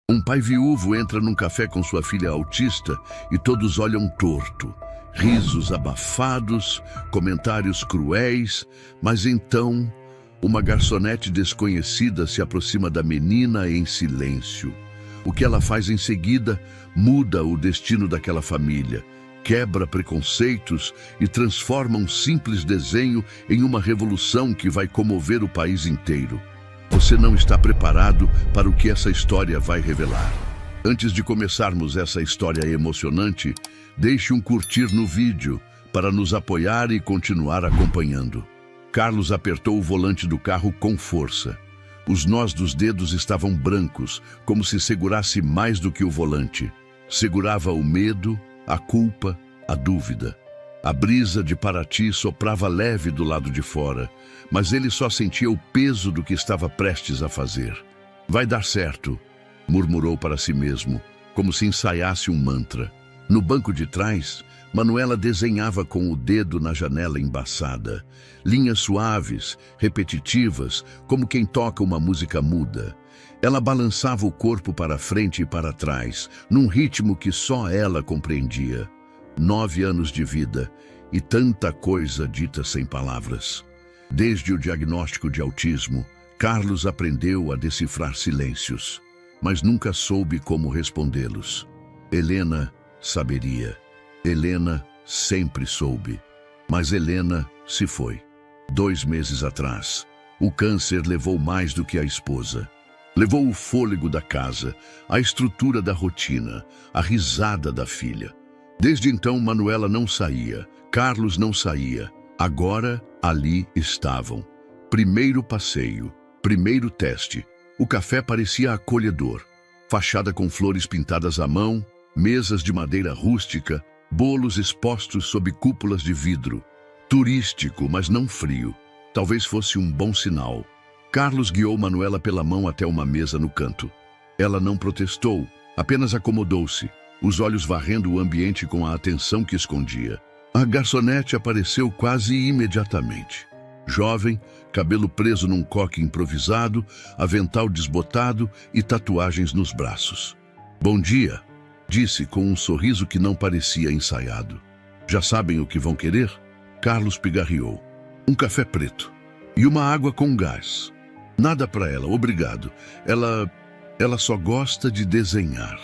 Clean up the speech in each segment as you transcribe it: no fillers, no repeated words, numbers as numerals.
Um pai viúvo entra num café com sua filha autista e todos olham torto. Risos abafados, comentários cruéis, mas então uma garçonete desconhecida se aproxima da menina em silêncio. O que ela faz em seguida muda o destino daquela família, quebra preconceitos e transforma um simples desenho em uma revolução que vai comover o país inteiro. Você não está preparado para o que essa história vai revelar. Antes de começarmos essa história emocionante, deixe um curtir no vídeo para nos apoiar e continuar acompanhando. Carlos apertou o volante do carro com força. Os nós dos dedos estavam brancos, como se segurasse mais do que o volante. Segurava o medo, a culpa, a dúvida. A brisa de Paraty soprava leve do lado de fora, mas ele só sentia o peso do que estava prestes a fazer. Vai dar certo, murmurou para si mesmo, como se ensaiasse um mantra. No banco de trás, Manuela desenhava com o dedo na janela embaçada. Linhas suaves, repetitivas, como quem toca uma música muda. Ela balançava o corpo para frente e para trás, num ritmo que só ela compreendia. 9 anos de vida e tanta coisa dita sem palavras. Desde o diagnóstico de autismo, Carlos aprendeu a decifrar silêncios, mas nunca soube como respondê-los. Helena saberia. Helena sempre soube. Mas Helena se foi. 2 meses atrás, o câncer levou mais do que a esposa. Levou o fôlego da casa, a estrutura da rotina, a risada da filha. Desde então, Manuela não saía, Carlos não saía. Agora, ali estavam. Primeiro passeio, primeiro teste. O café parecia acolhedor. Fachada com flores pintadas à mão, mesas de madeira rústica, bolos expostos sob cúpulas de vidro. Turístico, mas não frio. Talvez fosse um bom sinal. Carlos guiou Manuela pela mão até uma mesa no canto. Ela não protestou, apenas acomodou-se, os olhos varrendo o ambiente com a atenção que escondia. A garçonete apareceu quase imediatamente. Jovem, cabelo preso num coque improvisado, avental desbotado e tatuagens nos braços. "Bom dia", disse com um sorriso que não parecia ensaiado. "Já sabem o que vão querer?" Carlos pigarreou. "Um café preto e uma água com gás." "Nada para ela, obrigado. Ela só gosta de desenhar."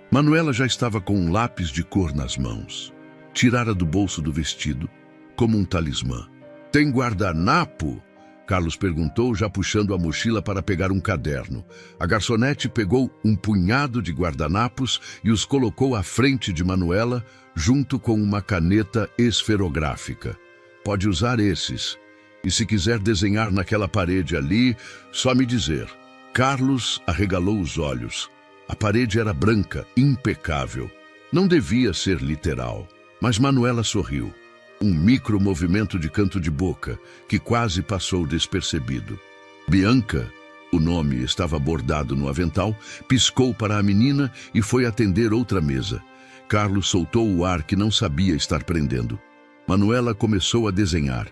Manuela já estava com um lápis de cor nas mãos. Tirara do bolso do vestido, como um talismã. "Tem guardanapo?" Carlos perguntou, já puxando a mochila para pegar um caderno. A garçonete pegou um punhado de guardanapos e os colocou à frente de Manuela, junto com uma caneta esferográfica. "Pode usar esses. E se quiser desenhar naquela parede ali, só me dizer." Carlos arregalou os olhos. A parede era branca, impecável. Não devia ser literal, mas Manuela sorriu. Um micro-movimento de canto de boca, que quase passou despercebido. Bianca, o nome estava bordado no avental, piscou para a menina e foi atender outra mesa. Carlos soltou o ar que não sabia estar prendendo. Manuela começou a desenhar.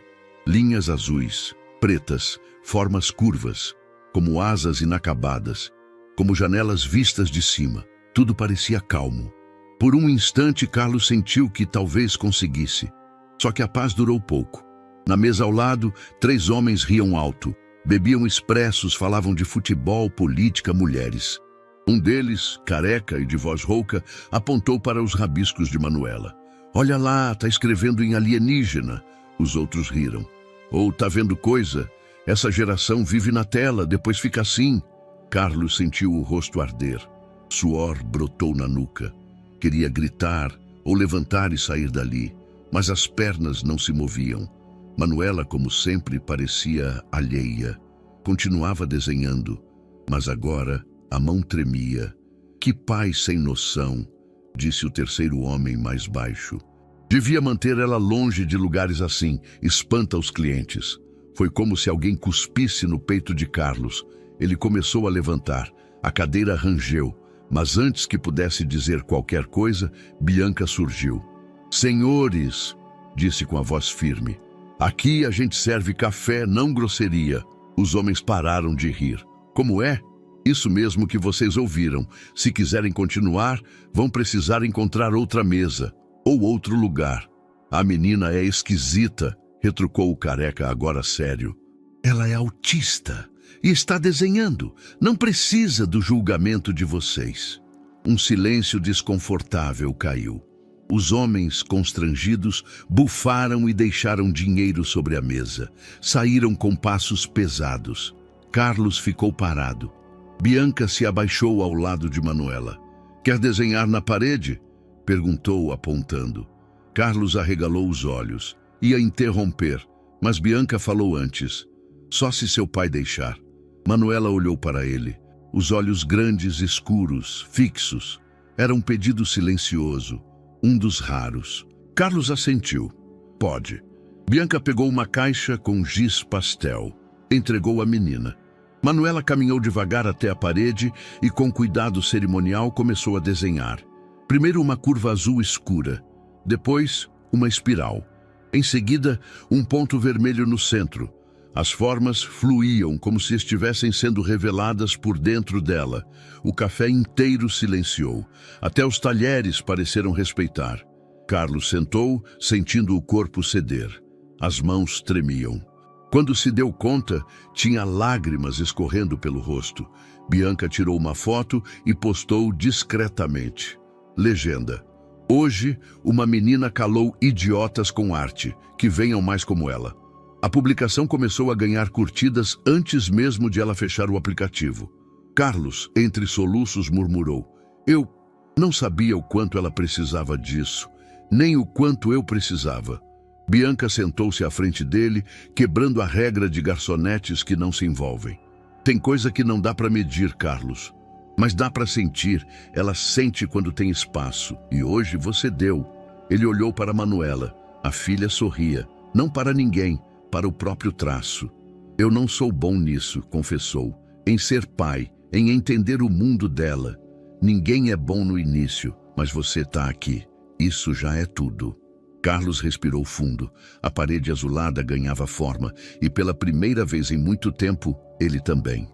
Linhas azuis, pretas, formas curvas, como asas inacabadas, como janelas vistas de cima. Tudo parecia calmo. Por um instante, Carlos sentiu que talvez conseguisse. Só que a paz durou pouco. Na mesa ao lado, 3 homens riam alto. Bebiam expressos, falavam de futebol, política, mulheres. Um deles, careca e de voz rouca, apontou para os rabiscos de Manuela. "Olha lá, tá escrevendo em alienígena." Os outros riram. "Ou tá vendo coisa? Essa geração vive na tela, depois fica assim." Carlos sentiu o rosto arder. Suor brotou na nuca. Queria gritar ou levantar e sair dali, mas as pernas não se moviam. Manuela, como sempre, parecia alheia. Continuava desenhando, mas agora a mão tremia. "Que pai sem noção", disse o terceiro homem mais baixo. "Devia manter ela longe de lugares assim, espanta os clientes." Foi como se alguém cuspisse no peito de Carlos. Ele começou a levantar. A cadeira rangeu, mas antes que pudesse dizer qualquer coisa, Bianca surgiu. "Senhores", disse com a voz firme, "aqui a gente serve café, não grosseria." Os homens pararam de rir. "Como é?" Isso mesmo que vocês ouviram. Se quiserem continuar, vão precisar encontrar outra mesa ou outro lugar. A menina é esquisita, retrucou o careca agora sério. Ela é autista e está desenhando. Não precisa do julgamento de vocês. Um silêncio desconfortável caiu. Os homens, constrangidos, bufaram e deixaram dinheiro sobre a mesa. Saíram com passos pesados. Carlos ficou parado. Bianca se abaixou ao lado de Manuela. Quer desenhar na parede? Perguntou, apontando. Carlos arregalou os olhos. Ia interromper, mas Bianca falou antes. Só se seu pai deixar. Manuela olhou para ele. Os olhos grandes, escuros, fixos. Era um pedido silencioso. Um dos raros. Carlos assentiu. Pode. Bianca pegou uma caixa com giz pastel. Entregou à menina. Manuela caminhou devagar até a parede e, com cuidado cerimonial, começou a desenhar. Primeiro uma curva azul escura. Depois, uma espiral. Em seguida, um ponto vermelho no centro. As formas fluíam como se estivessem sendo reveladas por dentro dela. O café inteiro silenciou. Até os talheres pareceram respeitar. Carlos sentou, sentindo o corpo ceder. As mãos tremiam. Quando se deu conta, tinha lágrimas escorrendo pelo rosto. Bianca tirou uma foto e postou discretamente. Legenda. Hoje, uma menina calou idiotas com arte. Que venham mais como ela. A publicação começou a ganhar curtidas antes mesmo de ela fechar o aplicativo. Carlos, entre soluços, murmurou. Eu não sabia o quanto ela precisava disso, nem o quanto eu precisava. Bianca sentou-se à frente dele, quebrando a regra de garçonetes que não se envolvem. Tem coisa que não dá para medir, Carlos. Mas dá para sentir. Ela sente quando tem espaço. E hoje você deu. Ele olhou para Manuela. A filha sorria. Não para ninguém. Para o próprio traço. Eu não sou bom nisso, confessou. Em ser pai, em entender o mundo dela. Ninguém é bom no início, mas você está aqui. Isso já é tudo. Carlos respirou fundo. A parede azulada ganhava forma e pela primeira vez em muito tempo, ele também.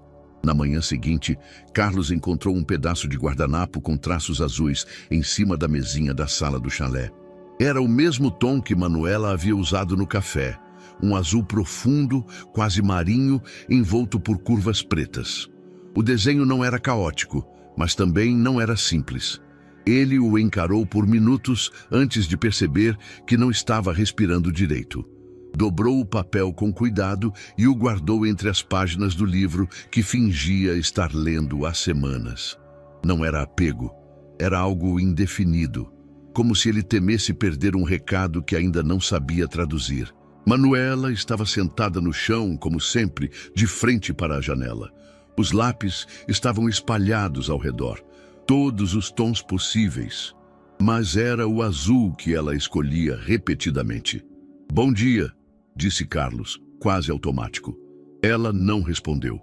Na manhã seguinte, Carlos encontrou um pedaço de guardanapo com traços azuis em cima da mesinha da sala do chalé. Era o mesmo tom que Manuela havia usado no café. Um azul profundo, quase marinho, envolto por curvas pretas. O desenho não era caótico, mas também não era simples. Ele o encarou por minutos antes de perceber que não estava respirando direito. Dobrou o papel com cuidado e o guardou entre as páginas do livro que fingia estar lendo há semanas. Não era apego, era algo indefinido, como se ele temesse perder um recado que ainda não sabia traduzir. Manuela estava sentada no chão, como sempre, de frente para a janela. Os lápis estavam espalhados ao redor, todos os tons possíveis. Mas era o azul que ela escolhia repetidamente. Bom dia, disse Carlos, quase automático. Ela não respondeu.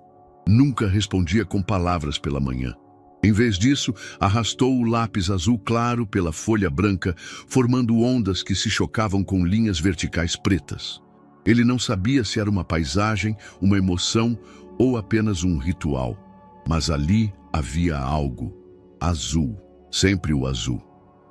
Nunca respondia com palavras pela manhã. Em vez disso, arrastou o lápis azul claro pela folha branca, formando ondas que se chocavam com linhas verticais pretas. Ele não sabia se era uma paisagem, uma emoção ou apenas um ritual. Mas ali havia algo. Azul. Sempre o azul.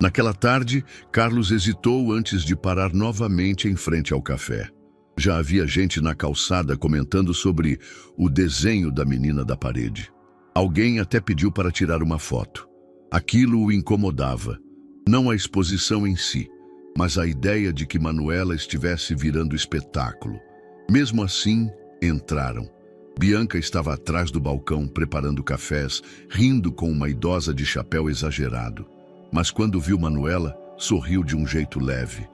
Naquela tarde, Carlos hesitou antes de parar novamente em frente ao café. Já havia gente na calçada comentando sobre o desenho da menina da parede. Alguém até pediu para tirar uma foto. Aquilo o incomodava. Não a exposição em si, mas a ideia de que Manuela estivesse virando espetáculo. Mesmo assim, entraram. Bianca estava atrás do balcão preparando cafés, rindo com uma idosa de chapéu exagerado. Mas quando viu Manuela, sorriu de um jeito leve.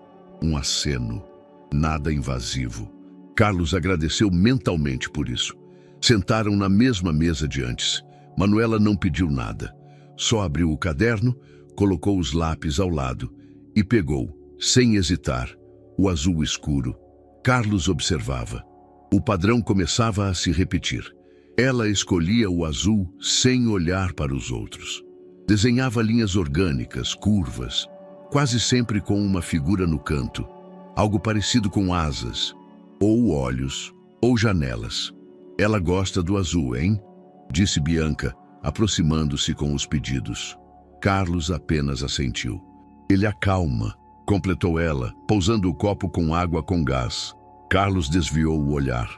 Um aceno. Nada invasivo. Carlos agradeceu mentalmente por isso. Sentaram na mesma mesa de antes. Manuela não pediu nada. Só abriu o caderno, colocou os lápis ao lado e pegou, sem hesitar, o azul escuro. Carlos observava. O padrão começava a se repetir. Ela escolhia o azul sem olhar para os outros. Desenhava linhas orgânicas, curvas, quase sempre com uma figura no canto. Algo parecido com asas, ou olhos, ou janelas. Ela gosta do azul, hein? Disse Bianca, aproximando-se com os pedidos. Carlos apenas assentiu. Ele acalma, completou ela, pousando o copo com água com gás. Carlos desviou o olhar.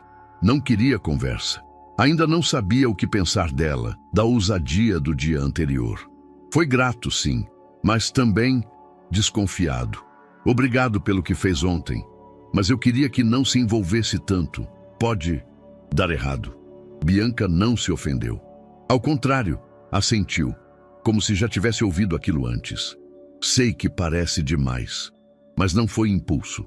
Não queria conversa. Ainda não sabia o que pensar dela, da ousadia do dia anterior. Foi grato, sim, mas também desconfiado. Obrigado pelo que fez ontem, mas eu queria que não se envolvesse tanto. Pode dar errado. Bianca não se ofendeu. Ao contrário, assentiu, como se já tivesse ouvido aquilo antes. Sei que parece demais, mas não foi impulso,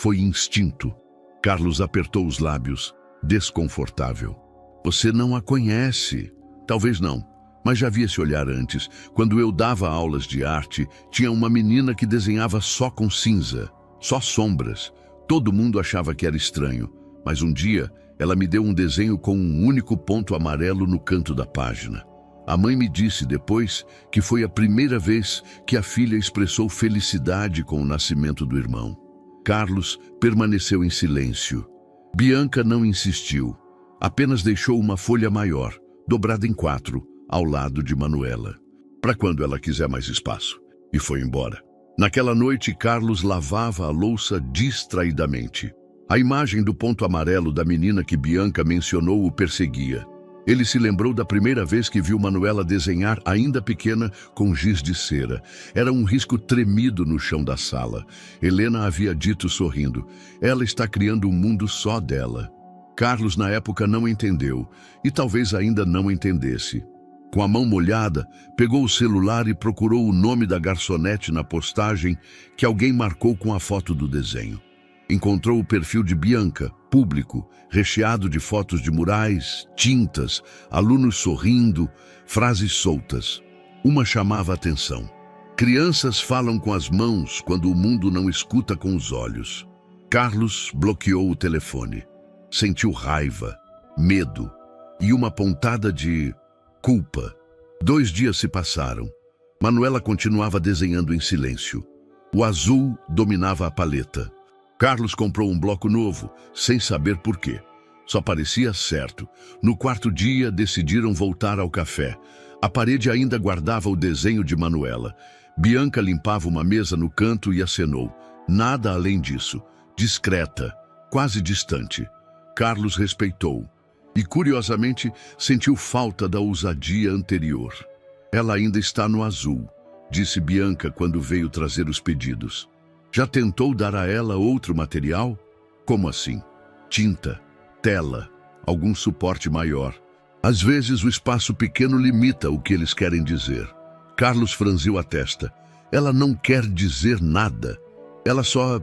foi instinto. Carlos apertou os lábios, desconfortável. Você não a conhece. Talvez não, mas já vi esse olhar antes. Quando eu dava aulas de arte, tinha uma menina que desenhava só com cinza, só sombras. Todo mundo achava que era estranho, mas um dia ela me deu um desenho com um único ponto amarelo no canto da página. A mãe me disse depois que foi a primeira vez que a filha expressou felicidade com o nascimento do irmão. Carlos permaneceu em silêncio. Bianca não insistiu. Apenas deixou uma folha maior, dobrada em 4, ao lado de Manuela, para quando ela quiser mais espaço, e foi embora. Naquela noite, Carlos lavava a louça distraidamente. A imagem do ponto amarelo da menina que Bianca mencionou o perseguia. Ele se lembrou da primeira vez que viu Manuela desenhar, ainda pequena, com giz de cera. Era um risco tremido no chão da sala. Helena havia dito sorrindo, ela está criando um mundo só dela. Carlos, na época, não entendeu, e talvez ainda não entendesse. Com a mão molhada, pegou o celular e procurou o nome da garçonete na postagem que alguém marcou com a foto do desenho. Encontrou o perfil de Bianca, público, recheado de fotos de murais, tintas, alunos sorrindo, frases soltas. Uma chamava a atenção. Crianças falam com as mãos quando o mundo não escuta com os olhos. Carlos bloqueou o telefone. Sentiu raiva, medo e uma pontada de culpa. 2 dias se passaram. Manuela continuava desenhando em silêncio. O azul dominava a paleta. Carlos comprou um bloco novo, sem saber por quê. Só parecia certo. No 4º dia, decidiram voltar ao café. A parede ainda guardava o desenho de Manuela. Bianca limpava uma mesa no canto e acenou. Nada além disso. Discreta, quase distante. Carlos respeitou e, curiosamente, sentiu falta da ousadia anterior. Ela ainda está no azul, disse Bianca quando veio trazer os pedidos. Já tentou dar a ela outro material? Como assim? Tinta, tela, algum suporte maior. Às vezes o espaço pequeno limita o que eles querem dizer. Carlos franziu a testa. Ela não quer dizer nada. Ela só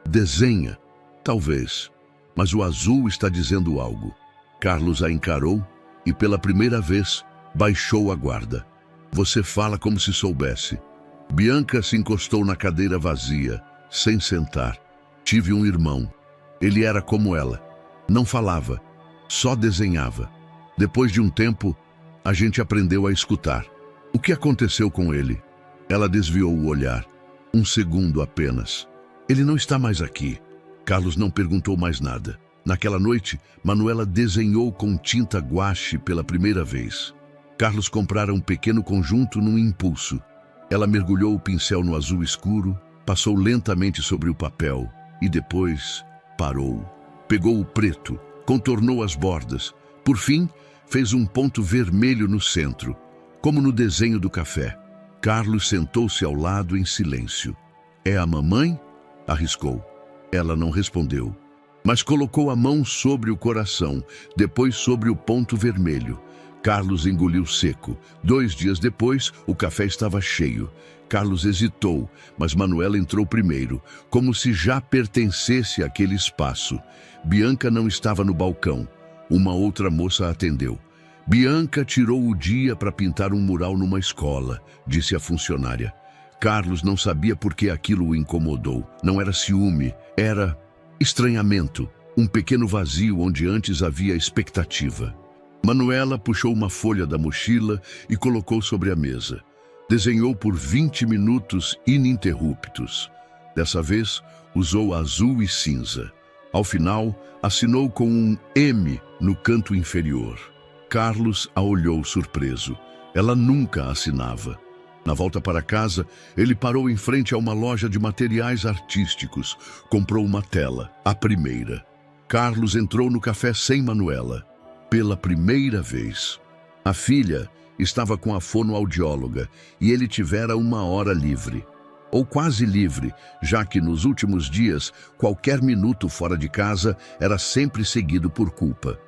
desenha, talvez. Mas o azul está dizendo algo. Carlos a encarou e, pela primeira vez, baixou a guarda. Você fala como se soubesse. Bianca se encostou na cadeira vazia, sem sentar. Tive um irmão. Ele era como ela. Não falava, só desenhava. Depois de um tempo, a gente aprendeu a escutar. O que aconteceu com ele? Ela desviou o olhar. 1 segundo apenas. Ele não está mais aqui. Carlos não perguntou mais nada. Naquela noite, Manuela desenhou com tinta guache pela primeira vez. Carlos comprara um pequeno conjunto num impulso. Ela mergulhou o pincel no azul escuro, passou lentamente sobre o papel e depois parou. Pegou o preto, contornou as bordas. Por fim, fez um ponto vermelho no centro, como no desenho do café. Carlos sentou-se ao lado em silêncio. É a mamãe? Arriscou. Ela não respondeu, mas colocou a mão sobre o coração, depois sobre o ponto vermelho. Carlos engoliu seco. 2 dias depois, o café estava cheio. Carlos hesitou, mas Manuela entrou primeiro, como se já pertencesse àquele espaço. Bianca não estava no balcão. Uma outra moça a atendeu. Bianca tirou o dia para pintar um mural numa escola, disse a funcionária. Carlos não sabia por que aquilo o incomodou. Não era ciúme, era estranhamento, um pequeno vazio onde antes havia expectativa. Manuela puxou uma folha da mochila e colocou sobre a mesa. Desenhou por 20 minutos ininterruptos. Dessa vez, usou azul e cinza. Ao final, assinou com um M no canto inferior. Carlos a olhou surpreso. Ela nunca assinava. Na volta para casa, ele parou em frente a uma loja de materiais artísticos. Comprou uma tela, a primeira. Carlos entrou no café sem Manuela. Pela primeira vez. A filha estava com a fonoaudióloga e ele tivera 1 hora livre. Ou quase livre, já que nos últimos dias, qualquer minuto fora de casa era sempre seguido por culpa.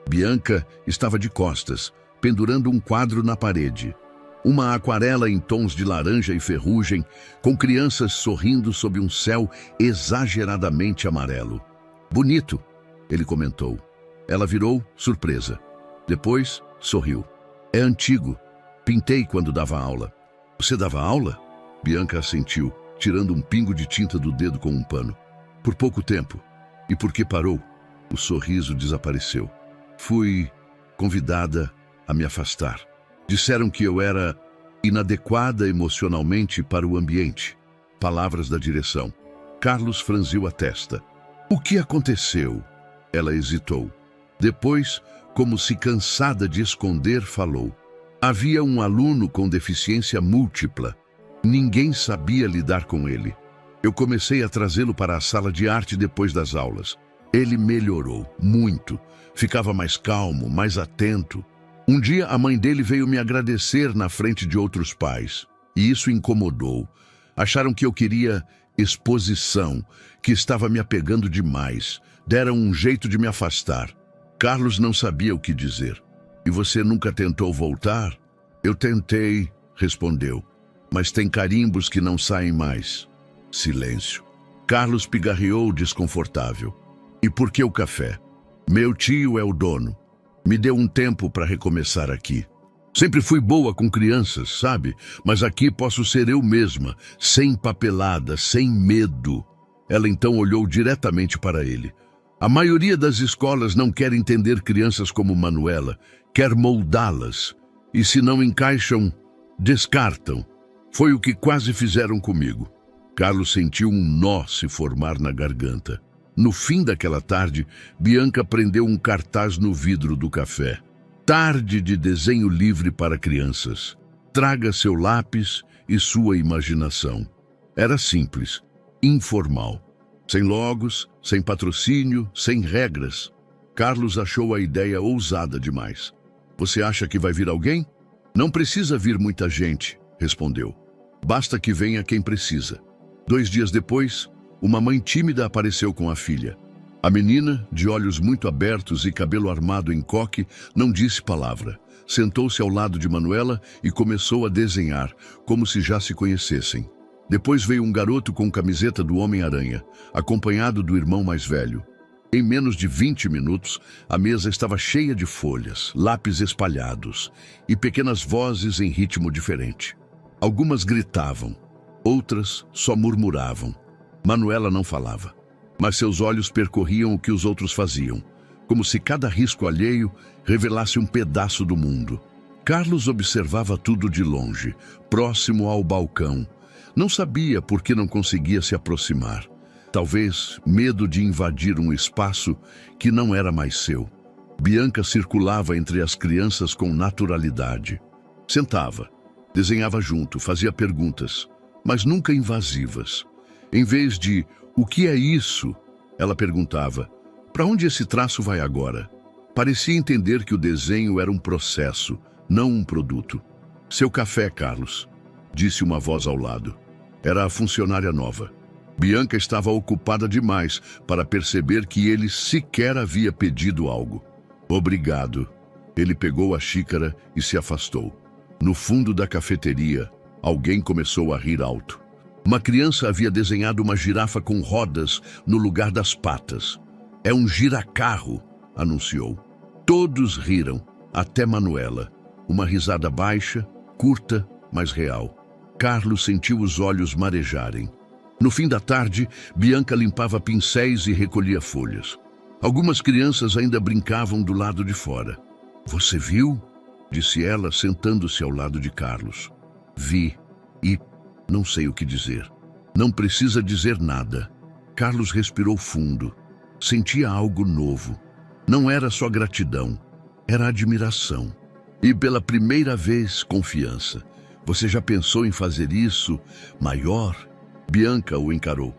Bianca estava de costas, pendurando um quadro na parede. Uma aquarela em tons de laranja e ferrugem, com crianças sorrindo sob um céu exageradamente amarelo. Bonito, ele comentou. Ela virou, surpresa. Depois, sorriu. É antigo. Pintei quando dava aula. Você dava aula? Bianca assentiu, tirando um pingo de tinta do dedo com um pano. Por pouco tempo. E por que parou? O sorriso desapareceu. Fui convidada a me afastar. Disseram que eu era inadequada emocionalmente para o ambiente. Palavras da direção. Carlos franziu a testa. O que aconteceu? Ela hesitou. Depois, como se cansada de esconder, falou. Havia um aluno com deficiência múltipla. Ninguém sabia lidar com ele. Eu comecei a trazê-lo para a sala de arte depois das aulas. Ele melhorou, muito. Ficava mais calmo, mais atento. Um dia a mãe dele veio me agradecer na frente de outros pais. E isso incomodou. Acharam que eu queria exposição, que estava me apegando demais. Deram um jeito de me afastar. Carlos não sabia o que dizer. E você nunca tentou voltar? Eu tentei, respondeu. Mas tem carimbos que não saem mais. Silêncio. Carlos pigarreou desconfortável. E por que o café? Meu tio é o dono. Me deu um tempo para recomeçar aqui. Sempre fui boa com crianças, sabe? Mas aqui posso ser eu mesma, sem papelada, sem medo. Ela então olhou diretamente para ele. A maioria das escolas não quer entender crianças como Manuela, quer moldá-las. E se não encaixam, descartam. Foi o que quase fizeram comigo. Carlos sentiu um nó se formar na garganta. No fim daquela tarde, Bianca prendeu um cartaz no vidro do café. Tarde de desenho livre para crianças. Traga seu lápis e sua imaginação. Era simples, informal. Sem logos, sem patrocínio, sem regras. Carlos achou a ideia ousada demais. Você acha que vai vir alguém? Não precisa vir muita gente, respondeu. Basta que venha quem precisa. 2 dias depois, uma mãe tímida apareceu com a filha. A menina, de olhos muito abertos e cabelo armado em coque, não disse palavra. Sentou-se ao lado de Manuela e começou a desenhar, como se já se conhecessem. Depois veio um garoto com camiseta do Homem-Aranha, acompanhado do irmão mais velho. Em menos de 20 minutos, a mesa estava cheia de folhas, lápis espalhados e pequenas vozes em ritmo diferente. Algumas gritavam, outras só murmuravam. Manuela não falava, mas seus olhos percorriam o que os outros faziam, como se cada risco alheio revelasse um pedaço do mundo. Carlos observava tudo de longe, próximo ao balcão. Não sabia por que não conseguia se aproximar. Talvez medo de invadir um espaço que não era mais seu. Bianca circulava entre as crianças com naturalidade. Sentava, desenhava junto, fazia perguntas, mas nunca invasivas. Em vez de "o que é isso?", ela perguntava "para onde esse traço vai agora?". Parecia entender que o desenho era um processo, não um produto. "Seu café, Carlos", disse uma voz ao lado. Era a funcionária nova. Bianca estava ocupada demais para perceber que ele sequer havia pedido algo. "Obrigado." Ele pegou a xícara e se afastou. No fundo da cafeteria, alguém começou a rir alto. Uma criança havia desenhado uma girafa com rodas no lugar das patas. "É um giracarro", anunciou. Todos riram, até Manuela. Uma risada baixa, curta, mas real. Carlos sentiu os olhos marejarem. No fim da tarde, Bianca limpava pincéis e recolhia folhas. Algumas crianças ainda brincavam do lado de fora. "Você viu?", disse ela, sentando-se ao lado de Carlos. "Vi, e não sei o que dizer." "Não precisa dizer nada." Carlos respirou fundo. Sentia algo novo. Não era só gratidão. era admiração. E pela primeira vez, confiança. Você já pensou em fazer isso maior? Bianca o encarou.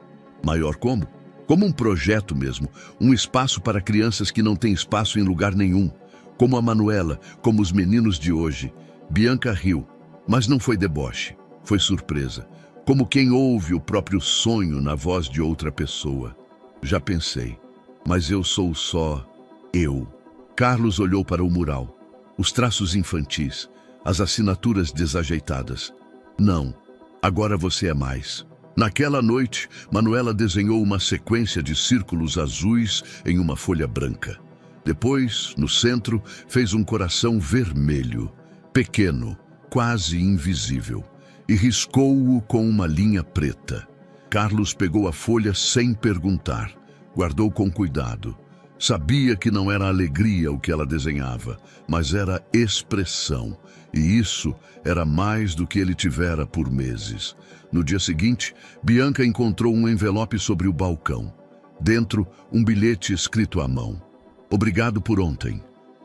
Maior como? Como um projeto mesmo, um espaço para crianças que não têm espaço em lugar nenhum. Como a Manuela, como os meninos de hoje. Bianca riu, mas não foi deboche, foi surpresa. Como quem ouve o próprio sonho na voz de outra pessoa. Já pensei, mas eu sou só eu. Carlos olhou para o mural, os traços infantis, as assinaturas desajeitadas. Não, agora você é mais. Naquela noite, Manuela desenhou uma sequência de círculos azuis em uma folha branca. Depois, no centro, fez um coração vermelho, pequeno, quase invisível, e riscou-o com uma linha preta. Carlos pegou a folha sem perguntar, guardou com cuidado. Sabia que não era alegria o que ela desenhava, mas era expressão, e isso era mais do que ele tivera por meses. No dia seguinte, Bianca encontrou um envelope sobre o balcão. Dentro, um bilhete escrito à mão. Obrigado por ontem.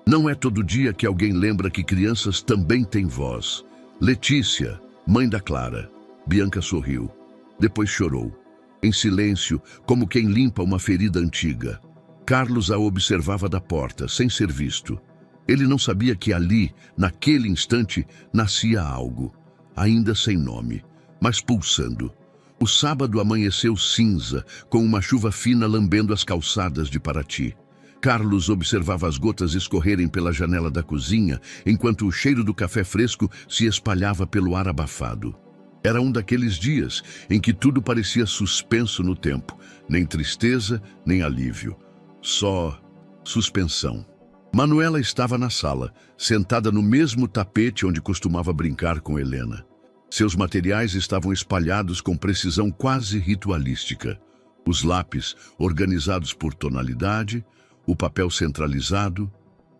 Não é todo dia que alguém lembra que crianças também têm voz. Letícia, mãe da Clara. Bianca sorriu. Depois chorou. Em silêncio, como quem limpa uma ferida antiga. Carlos a observava da porta, sem ser visto. Ele não sabia que ali, naquele instante, nascia algo. Ainda sem nome, mas pulsando. O sábado amanheceu cinza, com uma chuva fina lambendo as calçadas de Paraty. Carlos observava as gotas escorrerem pela janela da cozinha, enquanto o cheiro do café fresco se espalhava pelo ar abafado. Era um daqueles dias em que tudo parecia suspenso no tempo, nem tristeza, nem alívio. Só suspensão. Manuela estava na sala, sentada no mesmo tapete onde costumava brincar com Helena. Seus materiais estavam espalhados com precisão quase ritualística. Os lápis organizados por tonalidade, o papel centralizado,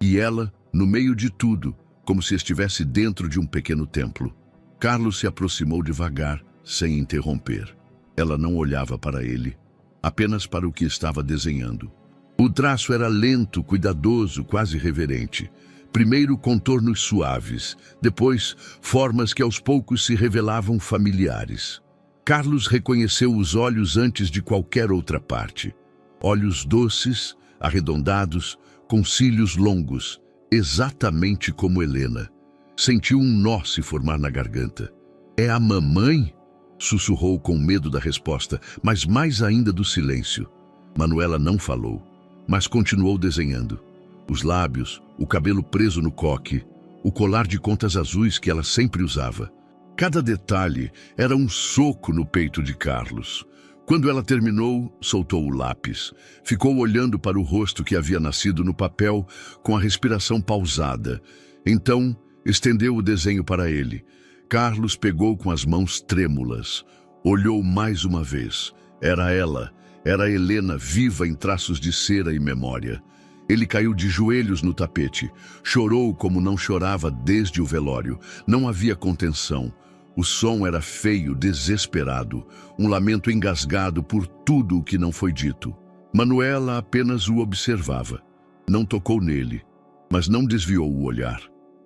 e ela, no meio de tudo, como se estivesse dentro de um pequeno templo. Carlos se aproximou devagar, sem interromper. Ela não olhava para ele, apenas para o que estava desenhando. O traço era lento, cuidadoso, quase reverente. Primeiro contornos suaves, depois formas que aos poucos se revelavam familiares. Carlos reconheceu os olhos antes de qualquer outra parte. Olhos doces, arredondados, com cílios longos, exatamente como Helena. Sentiu um nó se formar na garganta. É a mamãe? Sussurrou com medo da resposta, mas mais ainda do silêncio. Manuela não falou, mas continuou desenhando. Os lábios, o cabelo preso no coque, o colar de contas azuis que ela sempre usava. Cada detalhe era um soco no peito de Carlos. Quando ela terminou, soltou o lápis. Ficou olhando para o rosto que havia nascido no papel, com a respiração pausada. Então, estendeu o desenho para ele. Carlos pegou com as mãos trêmulas. Olhou mais uma vez. Era ela. Era Helena, viva em traços de cera e memória. Ele caiu de joelhos no tapete. Chorou como não chorava desde o velório. Não havia contenção. O som era feio, desesperado, um lamento engasgado por tudo o que não foi dito. Manuela apenas o observava. Não tocou nele, mas não desviou o olhar.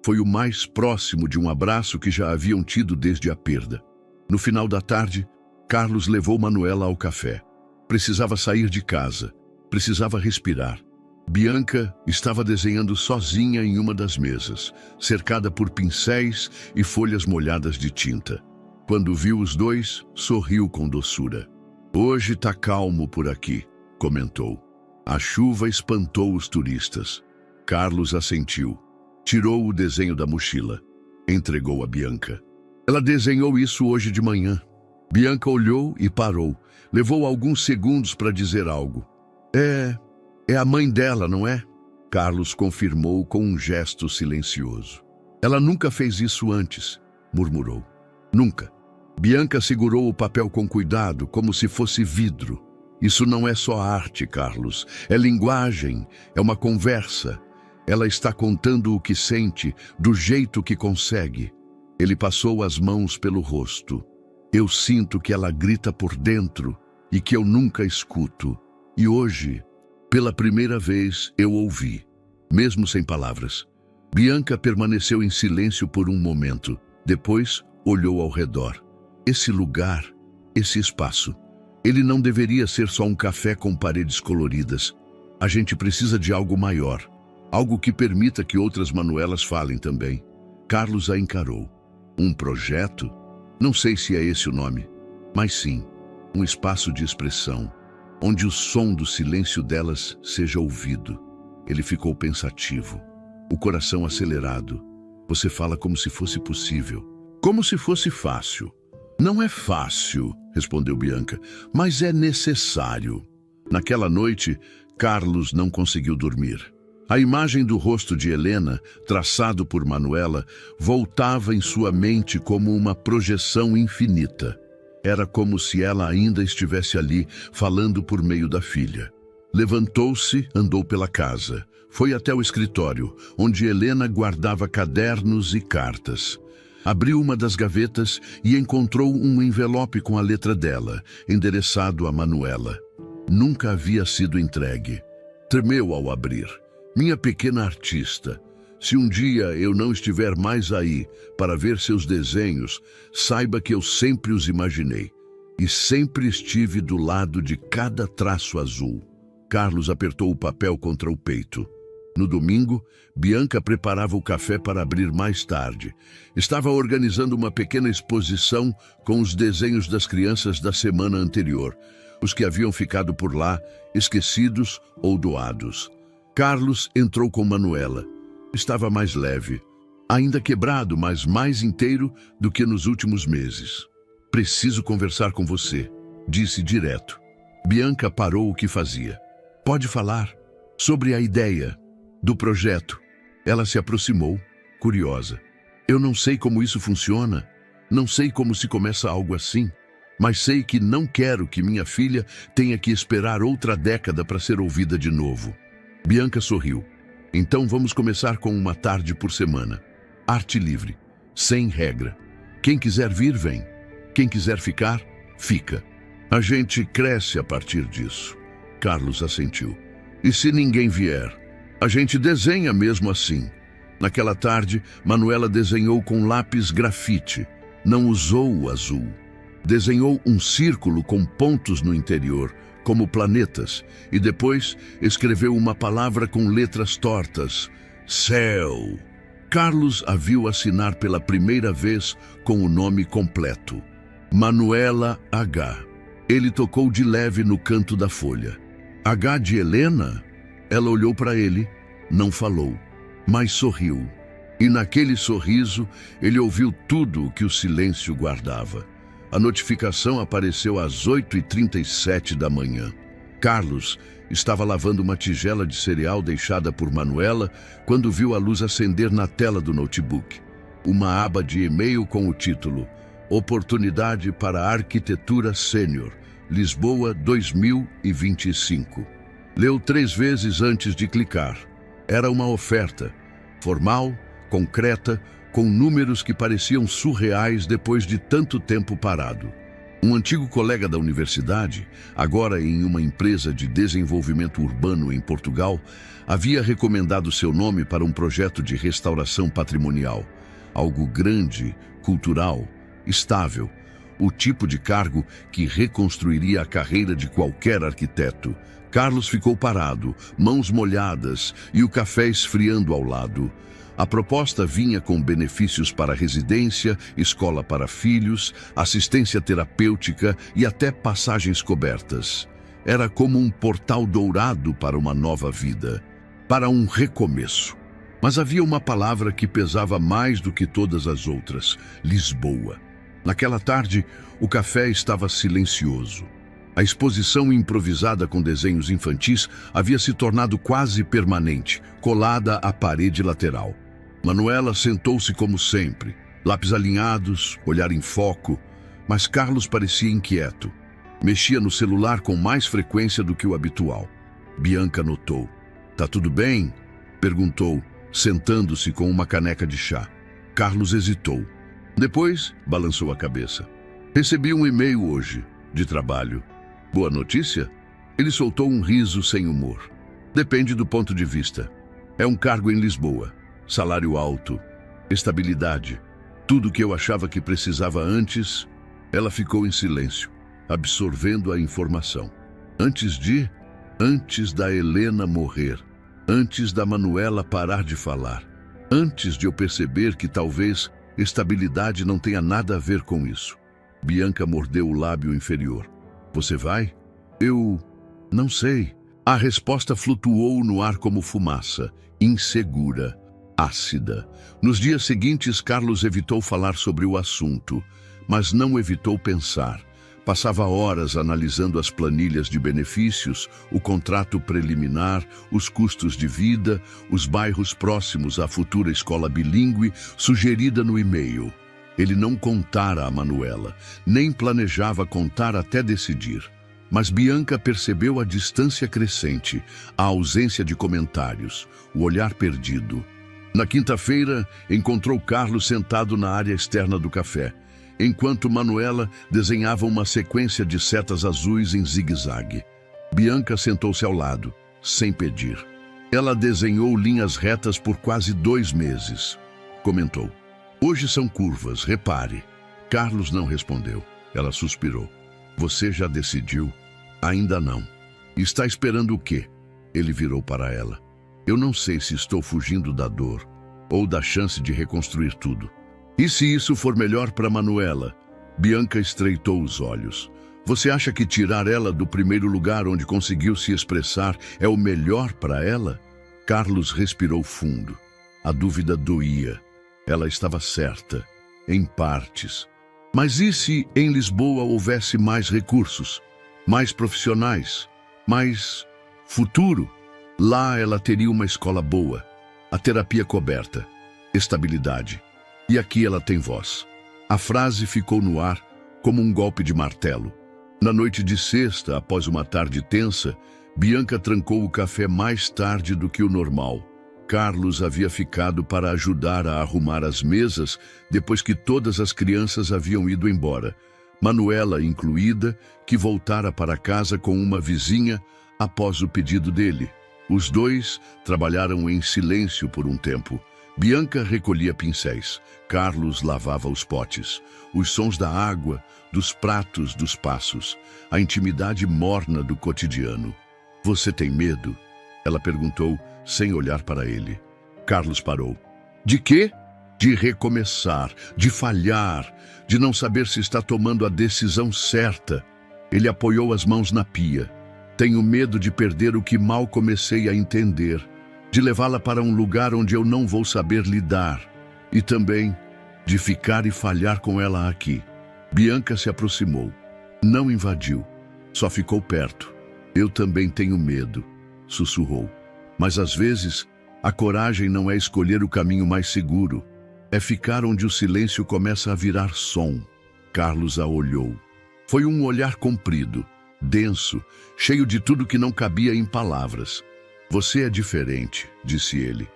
Foi o mais próximo de um abraço que já haviam tido desde a perda. No final da tarde, Carlos levou Manuela ao café. Precisava sair de casa, precisava respirar. Bianca estava desenhando sozinha em uma das mesas, cercada por pincéis e folhas molhadas de tinta. Quando viu os dois, sorriu com doçura. "Hoje tá calmo por aqui", comentou. A chuva espantou os turistas. Carlos assentiu. Tirou o desenho da mochila. Entregou a Bianca. "Ela desenhou isso hoje de manhã." Bianca olhou e parou. Levou alguns segundos para dizer algo. É a mãe dela, não é?" Carlos confirmou com um gesto silencioso. "Ela nunca fez isso antes", murmurou. "Nunca." Bianca segurou o papel com cuidado, como se fosse vidro. "Isso não é só arte, Carlos. É linguagem, é uma conversa. Ela está contando o que sente, do jeito que consegue." Ele passou as mãos pelo rosto. "Eu sinto que ela grita por dentro e que eu nunca escuto. E hoje, pela primeira vez, eu ouvi." mesmo sem palavras. Bianca permaneceu em silêncio por um momento. Depois, olhou ao redor. Esse lugar, esse espaço. Ele não deveria ser só um café com paredes coloridas. A gente precisa de algo maior. Algo que permita que outras Manuelas falem também. Carlos a encarou. Um projeto? Não sei se é esse o nome, mas sim, um espaço de expressão, onde o som do silêncio delas seja ouvido. Ele ficou pensativo, o coração acelerado. Você fala como se fosse possível, como se fosse fácil. Não é fácil, respondeu Bianca, mas é necessário. Naquela noite, Carlos não conseguiu dormir. A imagem do rosto de Helena, traçado por Manuela, voltava em sua mente como uma projeção infinita. Era como se ela ainda estivesse ali, falando por meio da filha. Levantou-se, andou pela casa. Foi até o escritório, onde Helena guardava cadernos e cartas. Abriu uma das gavetas e encontrou um envelope com a letra dela, endereçado a Manuela. Nunca havia sido entregue. Tremeu ao abrir. Minha pequena artista, se um dia eu não estiver mais aí para ver seus desenhos, saiba que eu sempre os imaginei e sempre estive do lado de cada traço azul. Carlos apertou o papel contra o peito. No domingo, Bianca preparava o café para abrir mais tarde. Estava organizando uma pequena exposição com os desenhos das crianças da semana anterior, os que haviam ficado por lá, esquecidos ou doados. Carlos entrou com Manuela. Estava mais leve, ainda quebrado, mas mais inteiro do que nos últimos meses. Preciso conversar com você, disse direto. Bianca parou o que fazia. Pode falar sobre a ideia do projeto. Ela se aproximou, curiosa. Eu não sei como isso funciona, não sei como se começa algo assim, mas sei que não quero que minha filha tenha que esperar outra década para ser ouvida de novo. Bianca sorriu. Então vamos começar com uma tarde por semana. Arte livre, sem regra. Quem quiser vir, vem. Quem quiser ficar, fica. A gente cresce a partir disso. Carlos assentiu. E se ninguém vier? A gente desenha mesmo assim. Naquela tarde, Manuela desenhou com lápis grafite. Não usou o azul. Desenhou um círculo com pontos no interior, como planetas, e depois escreveu uma palavra com letras tortas. Céu. Carlos a viu assinar pela primeira vez com o nome completo. Manuela H. Ele tocou de leve no canto da folha. H de Helena? Ela olhou para ele, não falou, mas sorriu. E naquele sorriso, ele ouviu tudo o que o silêncio guardava. A notificação apareceu às 8h37 da manhã. Carlos estava lavando uma tigela de cereal deixada por Manuela quando viu a luz acender na tela do notebook. Uma aba de e-mail com o título Oportunidade para Arquitetura Sênior, Lisboa 2025. Leu 3 vezes antes de clicar. Era uma oferta, formal, concreta, com números que pareciam surreais depois de tanto tempo parado. Um antigo colega da universidade, agora em uma empresa de desenvolvimento urbano em Portugal, havia recomendado seu nome para um projeto de restauração patrimonial. Algo grande, cultural, estável. O tipo de cargo que reconstruiria a carreira de qualquer arquiteto. Carlos ficou parado, mãos molhadas e o café esfriando ao lado. A proposta vinha com benefícios para residência, escola para filhos, assistência terapêutica e até passagens cobertas. Era como um portal dourado para uma nova vida, para um recomeço. Mas havia uma palavra que pesava mais do que todas as outras: Lisboa. Naquela tarde, o café estava silencioso. A exposição improvisada com desenhos infantis havia se tornado quase permanente, colada à parede lateral. Manuela sentou-se como sempre, lápis alinhados, olhar em foco, mas Carlos parecia inquieto. Mexia no celular com mais frequência do que o habitual. Bianca notou. Tá tudo bem? Perguntou, sentando-se com uma caneca de chá. Carlos hesitou. Depois, balançou a cabeça. Recebi um e-mail hoje, de trabalho. Boa notícia? Ele soltou um riso sem humor. Depende do ponto de vista. É um cargo em Lisboa, salário alto, estabilidade. Tudo que eu achava que precisava antes, ela ficou em silêncio, absorvendo a informação. Antes da Helena morrer, antes da Manuela parar de falar, antes de eu perceber que talvez estabilidade não tenha nada a ver com isso. Bianca mordeu o lábio inferior. Você vai? Eu não sei. A resposta flutuou no ar como fumaça, insegura, ácida. Nos dias seguintes, Carlos evitou falar sobre o assunto, mas não evitou pensar. Passava horas analisando as planilhas de benefícios, o contrato preliminar, os custos de vida, os bairros próximos à futura escola bilíngue sugerida no e-mail. Ele não contara a Manuela, nem planejava contar até decidir. Mas Bianca percebeu a distância crescente, a ausência de comentários, o olhar perdido. Na quinta-feira, encontrou Carlos sentado na área externa do café, enquanto Manuela desenhava uma sequência de setas azuis em zigue-zague. Bianca sentou-se ao lado, sem pedir. Ela desenhou linhas retas por quase 2 meses. Comentou. Hoje são curvas, repare. Carlos não respondeu. Ela suspirou. Você já decidiu? Ainda não. Está esperando o quê? Ele virou para ela. Eu não sei se estou fugindo da dor ou da chance de reconstruir tudo. E se isso for melhor para Manuela? Bianca estreitou os olhos. Você acha que tirar ela do primeiro lugar onde conseguiu se expressar é o melhor para ela? Carlos respirou fundo. A dúvida doía. Ela estava certa, em partes. Mas e se em Lisboa houvesse mais recursos, mais profissionais, mais futuro? Lá ela teria uma escola boa, a terapia coberta, estabilidade. E aqui ela tem voz. A frase ficou no ar como um golpe de martelo. Na noite de sexta, após uma tarde tensa, Bianca trancou o café mais tarde do que o normal. Carlos havia ficado para ajudar a arrumar as mesas depois que todas as crianças haviam ido embora. Manuela incluída, que voltara para casa com uma vizinha após o pedido dele. Os dois trabalharam em silêncio por um tempo. Bianca recolhia pincéis. Carlos lavava os potes. Os sons da água, dos pratos, dos passos. A intimidade morna do cotidiano. Você tem medo? Ela perguntou, sem olhar para ele. Carlos parou. De quê? De recomeçar, de falhar, de não saber se está tomando a decisão certa. Ele apoiou as mãos na pia. Tenho medo de perder o que mal comecei a entender, de levá-la para um lugar onde eu não vou saber lidar, e também de ficar e falhar com ela aqui. Bianca se aproximou. Não invadiu, só ficou perto. Eu também tenho medo, sussurrou. Mas às vezes, a coragem não é escolher o caminho mais seguro. É ficar onde o silêncio começa a virar som. Carlos a olhou. Foi um olhar comprido, denso, cheio de tudo que não cabia em palavras. Você é diferente, disse ele.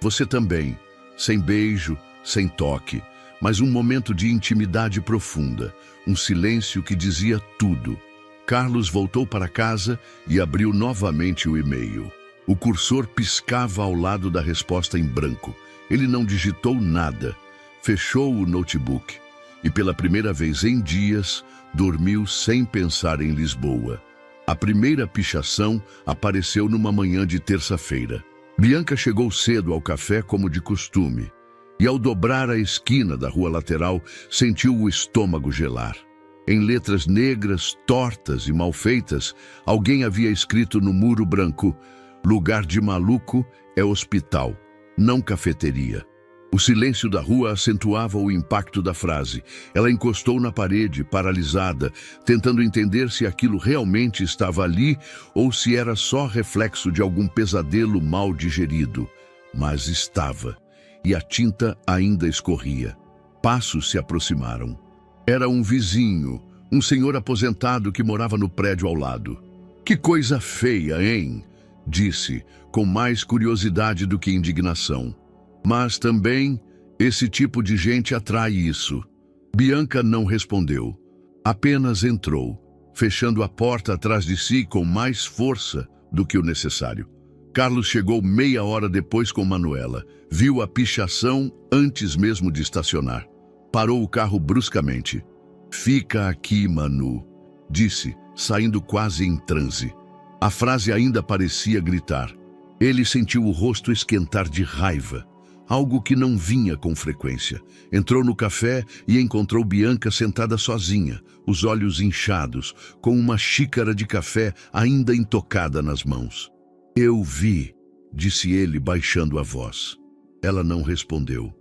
Você também, sem beijo, sem toque, mas um momento de intimidade profunda, um silêncio que dizia tudo. Carlos voltou para casa e abriu novamente o e-mail. O cursor piscava ao lado da resposta em branco. Ele não digitou nada. Fechou o notebook e, pela primeira vez em dias, dormiu sem pensar em Lisboa. A primeira pichação apareceu numa manhã de terça-feira. Bianca chegou cedo ao café como de costume e, ao dobrar a esquina da rua lateral, sentiu o estômago gelar. Em letras negras, tortas e mal feitas, alguém havia escrito no muro branco: lugar de maluco é hospital, não cafeteria. O silêncio da rua acentuava o impacto da frase. Ela encostou na parede, paralisada, tentando entender se aquilo realmente estava ali ou se era só reflexo de algum pesadelo mal digerido. Mas estava, e a tinta ainda escorria. Passos se aproximaram. Era um vizinho, um senhor aposentado que morava no prédio ao lado. Que coisa feia, hein? Disse, com mais curiosidade do que indignação. Mas também, esse tipo de gente atrai isso. Bianca não respondeu. Apenas entrou, fechando a porta atrás de si com mais força do que o necessário. Carlos chegou meia hora depois com Manuela. Viu a pichação antes mesmo de estacionar. Parou o carro bruscamente. "Fica aqui, Manu", disse, saindo quase em transe. A frase ainda parecia gritar. Ele sentiu o rosto esquentar de raiva, algo que não vinha com frequência. Entrou no café e encontrou Bianca sentada sozinha, os olhos inchados, com uma xícara de café ainda intocada nas mãos. "Eu vi", disse ele, baixando a voz. Ela não respondeu.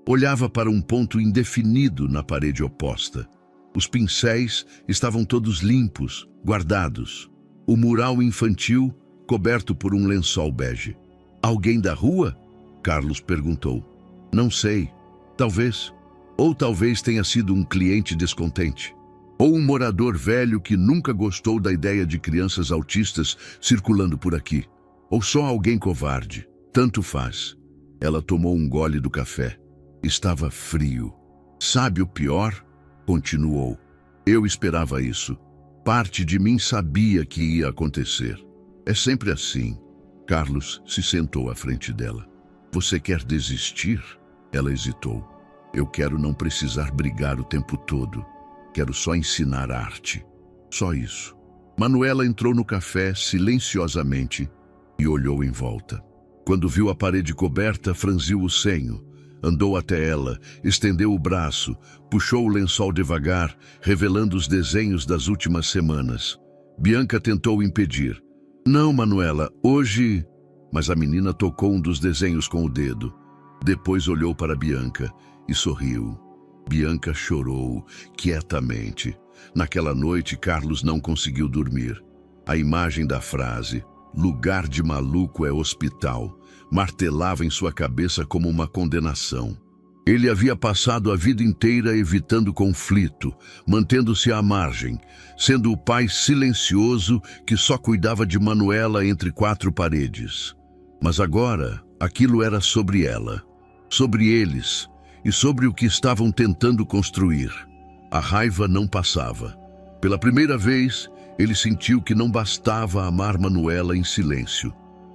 Olhava para um ponto indefinido na parede oposta. Os pincéis estavam todos limpos, guardados. O mural infantil coberto por um lençol bege. "Alguém da rua?" Carlos perguntou. "Não sei. Talvez. Ou talvez tenha sido um cliente descontente. Ou um morador velho que nunca gostou da ideia de crianças autistas circulando por aqui. Ou só alguém covarde. Tanto faz." Ela tomou um gole do café. Estava frio. "Sabe o pior?" continuou. "Eu esperava isso. Parte de mim sabia que ia acontecer. É sempre assim." Carlos se sentou à frente dela. "Você quer desistir?" Ela hesitou. "Eu quero não precisar brigar o tempo todo. Quero só ensinar arte. Só isso." Manuela entrou no café silenciosamente e olhou em volta. Quando viu a parede coberta, franziu o senho. Andou até ela, estendeu o braço, puxou o lençol devagar, revelando os desenhos das últimas semanas. Bianca tentou impedir. "Não, Manuela, hoje..." Mas a menina tocou um dos desenhos com o dedo. Depois olhou para Bianca e sorriu. Bianca chorou, quietamente. Naquela noite, Carlos não conseguiu dormir. A imagem da frase, "lugar de maluco é hospital", martelava em sua cabeça como uma condenação. Ele havia passado a vida inteira evitando conflito, mantendo-se à margem, sendo o pai silencioso que só cuidava de Manuela entre quatro paredes. Mas agora, aquilo era sobre ela, sobre eles e sobre o que estavam tentando construir. A raiva não passava. Pela primeira vez, ele sentiu que não bastava amar Manuela em silêncio.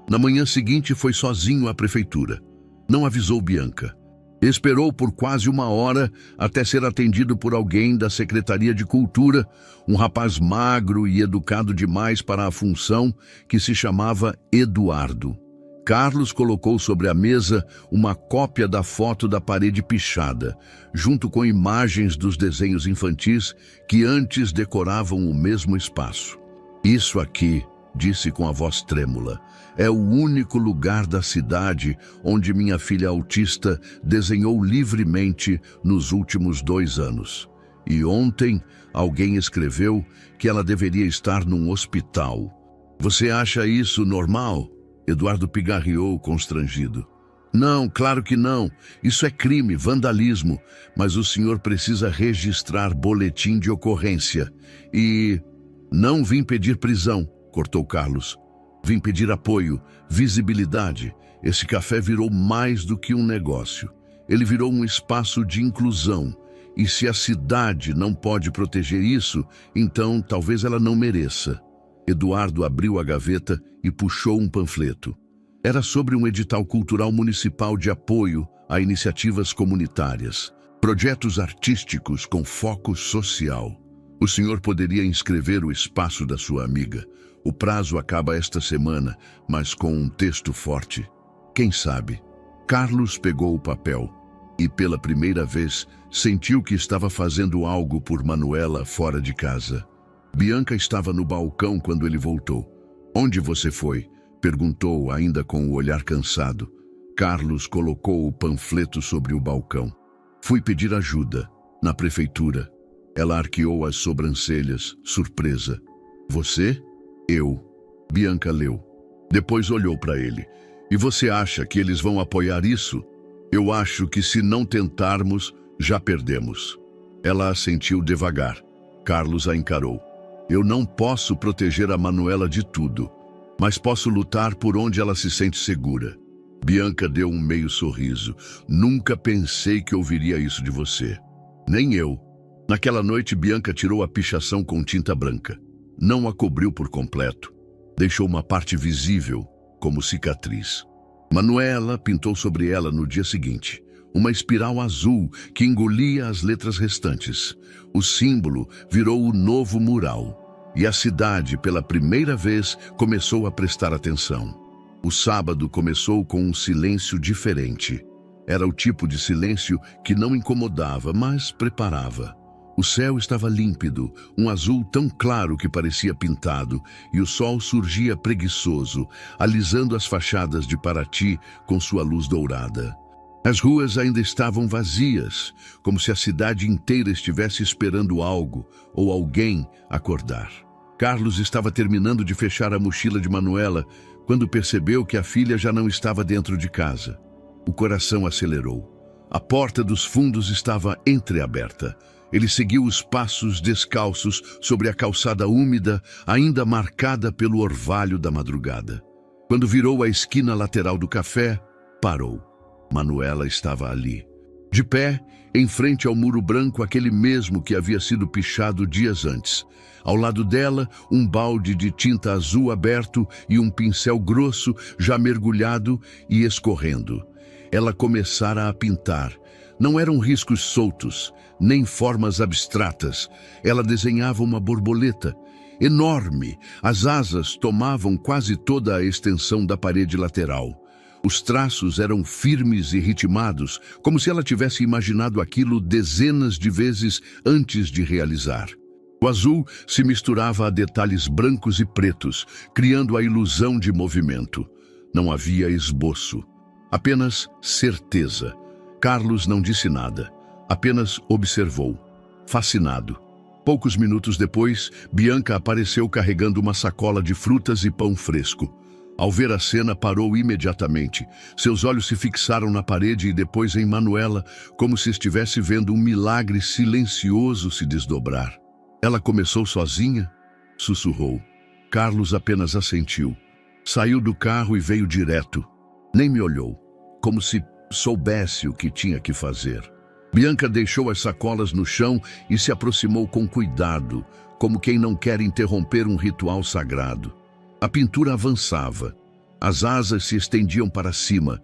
Na manhã seguinte foi sozinho à prefeitura. Não avisou Bianca. Esperou por quase uma hora até ser atendido por alguém da Secretaria de Cultura, um rapaz magro e educado demais para a função, que se chamava Eduardo. Carlos colocou sobre a mesa uma cópia da foto da parede pichada, junto com imagens dos desenhos infantis que antes decoravam o mesmo espaço. "Isso aqui", disse com a voz trêmula, "é o único lugar da cidade onde minha filha autista desenhou livremente nos últimos 2 anos. E ontem alguém escreveu que ela deveria estar num hospital. Você acha isso normal?" Eduardo pigarreou constrangido. "Não, claro que não. Isso é crime, vandalismo. Mas o senhor precisa registrar boletim de ocorrência. E... não vim pedir prisão", cortou Carlos. "Vim pedir apoio, visibilidade. Esse café virou mais do que um negócio. Ele virou um espaço de inclusão. E se a cidade não pode proteger isso, então talvez ela não mereça." Eduardo abriu a gaveta e puxou um panfleto. Era sobre um edital cultural municipal de apoio a iniciativas comunitárias, projetos artísticos com foco social. "O senhor poderia inscrever o espaço da sua amiga. O prazo acaba esta semana, mas com um texto forte. Quem sabe?" Carlos pegou o papel e, pela primeira vez, sentiu que estava fazendo algo por Manuela fora de casa. Bianca estava no balcão quando ele voltou. "Onde você foi?" perguntou, ainda com o olhar cansado. Carlos colocou o panfleto sobre o balcão. "Fui pedir ajuda, na prefeitura." Ela arqueou as sobrancelhas, surpresa. "Você?" "Eu." Bianca leu. Depois olhou para ele. "E você acha que eles vão apoiar isso?" "Eu acho que se não tentarmos, já perdemos." Ela assentiu devagar. Carlos a encarou. "Eu não posso proteger a Manuela de tudo, mas posso lutar por onde ela se sente segura." Bianca deu um meio sorriso. "Nunca pensei que ouviria isso de você." "Nem eu." Naquela noite, Bianca tirou a pichação com tinta branca. Não a cobriu por completo. Deixou uma parte visível, como cicatriz. Manuela pintou sobre ela no dia seguinte uma espiral azul que engolia as letras restantes. O símbolo virou o novo mural, e a cidade, pela primeira vez, começou a prestar atenção. O sábado começou com um silêncio diferente. Era o tipo de silêncio que não incomodava, mas preparava. O céu estava límpido, um azul tão claro que parecia pintado, e o sol surgia preguiçoso, alisando as fachadas de Paraty com sua luz dourada. As ruas ainda estavam vazias, como se a cidade inteira estivesse esperando algo ou alguém acordar. Carlos estava terminando de fechar a mochila de Manuela quando percebeu que a filha já não estava dentro de casa. O coração acelerou. A porta dos fundos estava entreaberta. Ele seguiu os passos descalços sobre a calçada úmida, ainda marcada pelo orvalho da madrugada. Quando virou a esquina lateral do café, parou. Manuela estava ali, de pé, em frente ao muro branco, aquele mesmo que havia sido pichado dias antes. Ao lado dela, um balde de tinta azul aberto e um pincel grosso já mergulhado e escorrendo. Ela começara a pintar. Não eram riscos soltos, nem formas abstratas. Ela desenhava uma borboleta enorme. As asas tomavam quase toda a extensão da parede lateral. Os traços eram firmes e ritmados, como se ela tivesse imaginado aquilo dezenas de vezes antes de realizar. O azul se misturava a detalhes brancos e pretos, criando a ilusão de movimento. Não havia esboço, apenas certeza. Carlos não disse nada, apenas observou, fascinado. Poucos minutos depois, Bianca apareceu carregando uma sacola de frutas e pão fresco. Ao ver a cena, parou imediatamente. Seus olhos se fixaram na parede e depois em Manuela, como se estivesse vendo um milagre silencioso se desdobrar. Ela começou sozinha? Sussurrou. Carlos apenas assentiu. Saiu do carro e veio direto. Nem me olhou, como se soubesse o que tinha que fazer. Bianca deixou as sacolas no chão e se aproximou com cuidado, como quem não quer interromper um ritual sagrado. A pintura avançava. As asas se estendiam para cima,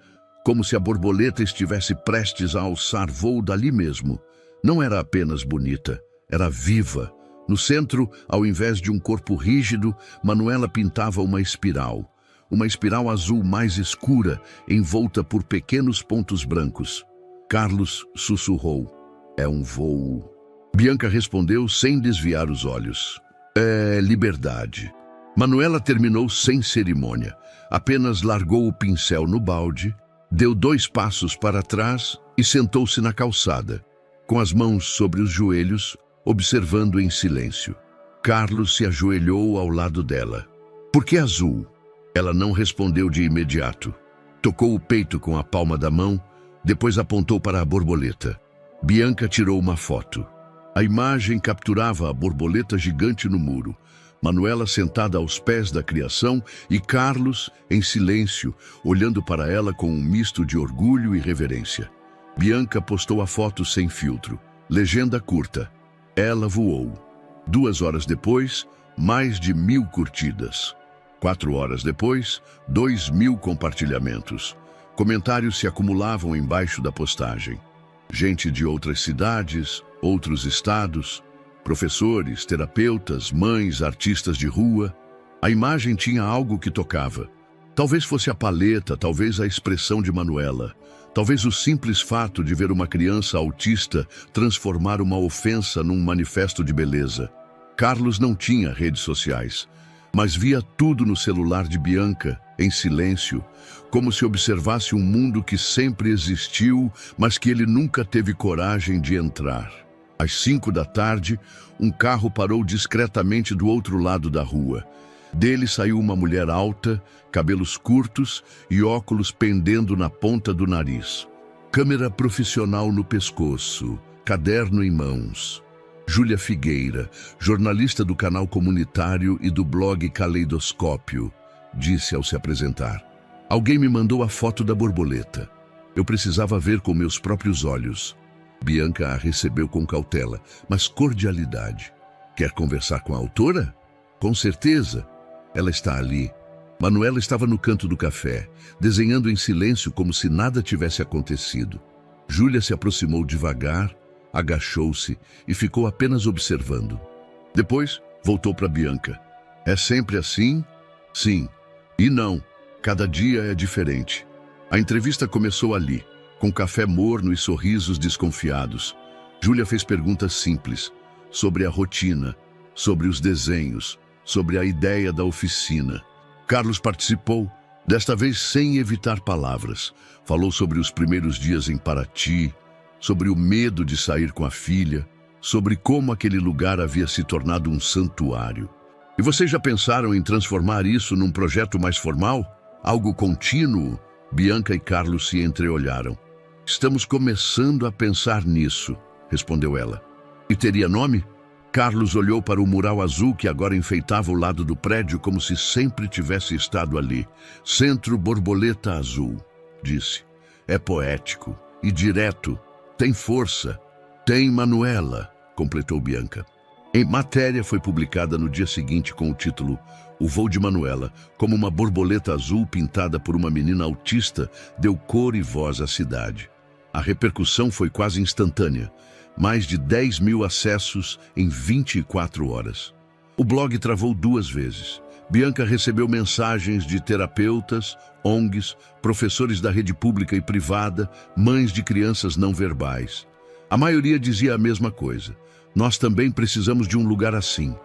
como se a borboleta estivesse prestes a alçar voo dali mesmo. Não era apenas bonita, era viva. No centro, ao invés de um corpo rígido, Manuela pintava uma espiral azul mais escura, envolta por pequenos pontos brancos. Carlos sussurrou. É um voo. Bianca respondeu sem desviar os olhos. É liberdade. Manuela terminou sem cerimônia. Apenas largou o pincel no balde, deu 2 passos para trás e sentou-se na calçada, com as mãos sobre os joelhos, observando em silêncio. Carlos se ajoelhou ao lado dela. Por que azul? Ela não respondeu de imediato. Tocou o peito com a palma da mão, depois apontou para a borboleta. Bianca tirou uma foto. A imagem capturava a borboleta gigante no muro, Manuela sentada aos pés da criação e Carlos, em silêncio, olhando para ela com um misto de orgulho e reverência. Bianca postou a foto sem filtro. Legenda curta. Ela voou. 2 horas depois, mais de 1000 curtidas. 4 horas depois, 2000 compartilhamentos. Comentários se acumulavam embaixo da postagem. Gente de outras cidades, outros estados, professores, terapeutas, mães, artistas de rua. A imagem tinha algo que tocava. Talvez fosse a paleta, talvez a expressão de Manuela. Talvez o simples fato de ver uma criança autista transformar uma ofensa num manifesto de beleza. Carlos não tinha redes sociais, mas via tudo no celular de Bianca, em silêncio, como se observasse um mundo que sempre existiu, mas que ele nunca teve coragem de entrar. Às 5 da tarde, um carro parou discretamente do outro lado da rua. Dele saiu uma mulher alta, cabelos curtos e óculos pendendo na ponta do nariz. Câmera profissional no pescoço, caderno em mãos. Júlia Figueira, jornalista do canal comunitário e do blog Caleidoscópio, disse ao se apresentar. Alguém me mandou a foto da borboleta. Eu precisava ver com meus próprios olhos. Bianca a recebeu com cautela, mas cordialidade. Quer conversar com a autora? Com certeza. Ela está ali. Manuela estava no canto do café, desenhando em silêncio como se nada tivesse acontecido. Júlia se aproximou devagar, agachou-se e ficou apenas observando. Depois, voltou para Bianca. É sempre assim? Sim. E não. Cada dia é diferente. A entrevista começou ali, com café morno e sorrisos desconfiados. Júlia fez perguntas simples, sobre a rotina, sobre os desenhos, sobre a ideia da oficina. Carlos participou, desta vez sem evitar palavras. Falou sobre os primeiros dias em Paraty, sobre o medo de sair com a filha, sobre como aquele lugar havia se tornado um santuário. E vocês já pensaram em transformar isso num projeto mais formal? Algo contínuo? Bianca e Carlos se entreolharam. Estamos começando a pensar nisso, respondeu ela. E teria nome? Carlos olhou para o mural azul que agora enfeitava o lado do prédio como se sempre tivesse estado ali. Centro Borboleta Azul, disse. É poético e direto. Tem força. Tem Manuela, completou Bianca. A matéria foi publicada no dia seguinte com o título O Voo de Manuela, como uma borboleta azul pintada por uma menina autista, deu cor e voz à cidade. A repercussão foi quase instantânea. Mais de 10 mil acessos em 24 horas. O blog travou 2 vezes. Bianca recebeu mensagens de terapeutas, ONGs, professores da rede pública e privada, mães de crianças não verbais. A maioria dizia a mesma coisa. Nós também precisamos de um lugar assim.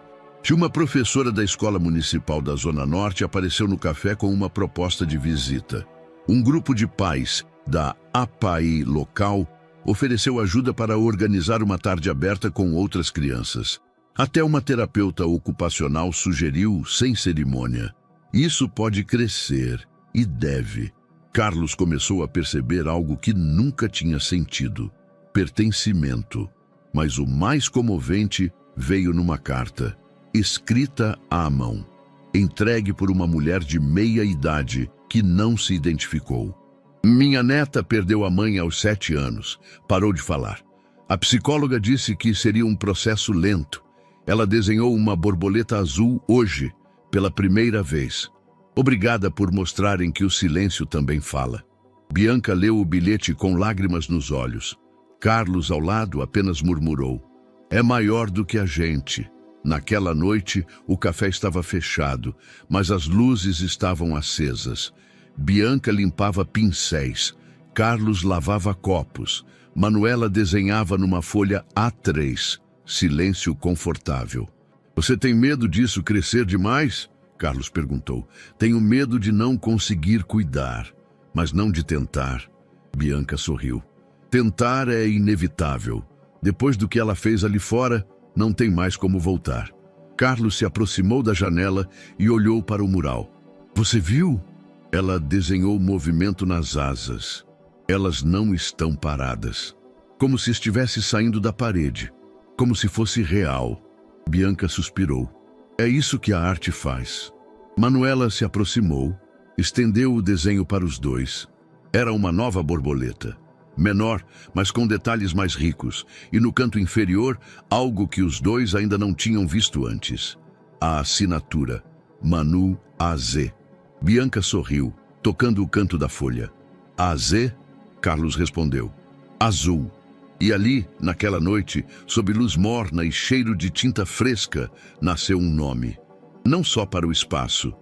Uma professora da escola municipal da Zona Norte apareceu no café com uma proposta de visita. Um grupo de pais da APAI local ofereceu ajuda para organizar uma tarde aberta com outras crianças. Até uma terapeuta ocupacional sugeriu, sem cerimônia, isso pode crescer e deve. Carlos começou a perceber algo que nunca tinha sentido: pertencimento. Mas o mais comovente veio numa carta, escrita à mão, entregue por uma mulher de meia idade que não se identificou. Minha neta perdeu a mãe aos 7 anos. Parou de falar. A psicóloga disse que seria um processo lento. Ela desenhou uma borboleta azul hoje, pela primeira vez. Obrigada por mostrarem que o silêncio também fala. Bianca leu o bilhete com lágrimas nos olhos. Carlos, ao lado, apenas murmurou. É maior do que a gente. Naquela noite, o café estava fechado, mas as luzes estavam acesas. Bianca limpava pincéis, Carlos lavava copos, Manuela desenhava numa folha A3, silêncio confortável. Você tem medo disso crescer demais? Carlos perguntou. Tenho medo de não conseguir cuidar, mas não de tentar. Bianca sorriu. Tentar é inevitável. Depois do que ela fez ali fora, não tem mais como voltar. Carlos se aproximou da janela e olhou para o mural. Você viu? Ela desenhou movimento nas asas. Elas não estão paradas. Como se estivesse saindo da parede. Como se fosse real. Bianca suspirou. É isso que a arte faz. Manuela se aproximou, estendeu o desenho para os dois. Era uma nova borboleta. Menor, mas com detalhes mais ricos. E no canto inferior, algo que os dois ainda não tinham visto antes. A assinatura. Manu AZ. Bianca sorriu, tocando o canto da folha. AZ? Carlos respondeu. Azul. E ali, naquela noite, sob luz morna e cheiro de tinta fresca, nasceu um nome. Não só para o espaço,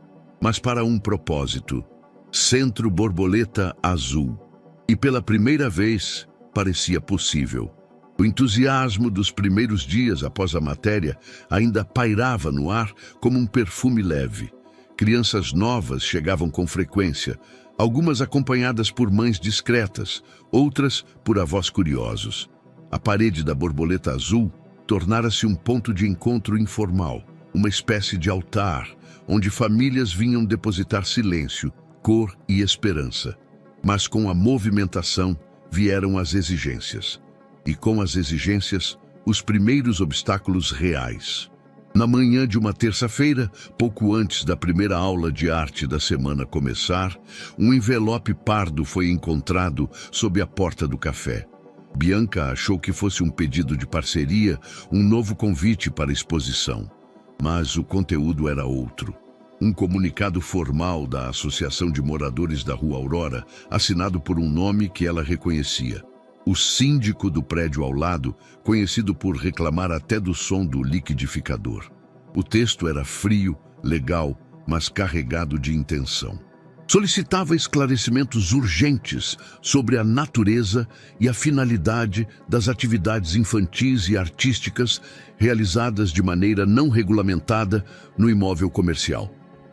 mas para um propósito. Centro Borboleta Azul. E pela primeira vez, parecia possível. O entusiasmo dos primeiros dias após a matéria ainda pairava no ar como um perfume leve. Crianças novas chegavam com frequência, algumas acompanhadas por mães discretas, outras por avós curiosos. A parede da borboleta azul tornara-se um ponto de encontro informal, uma espécie de altar, onde famílias vinham depositar silêncio, cor e esperança. Mas com a movimentação vieram as exigências. E com as exigências, os primeiros obstáculos reais. Na manhã de uma terça-feira, pouco antes da primeira aula de arte da semana começar, um envelope pardo foi encontrado sob a porta do café. Bianca achou que fosse um pedido de parceria, um novo convite para exposição. Mas o conteúdo era outro. Um comunicado formal da Associação de Moradores da Rua Aurora, assinado por um nome que ela reconhecia. O síndico do prédio ao lado, conhecido por reclamar até do som do liquidificador. O texto era frio, legal, mas carregado de intenção. Solicitava esclarecimentos urgentes sobre a natureza e a finalidade das atividades infantis e artísticas realizadas de maneira não regulamentada no imóvel comercial.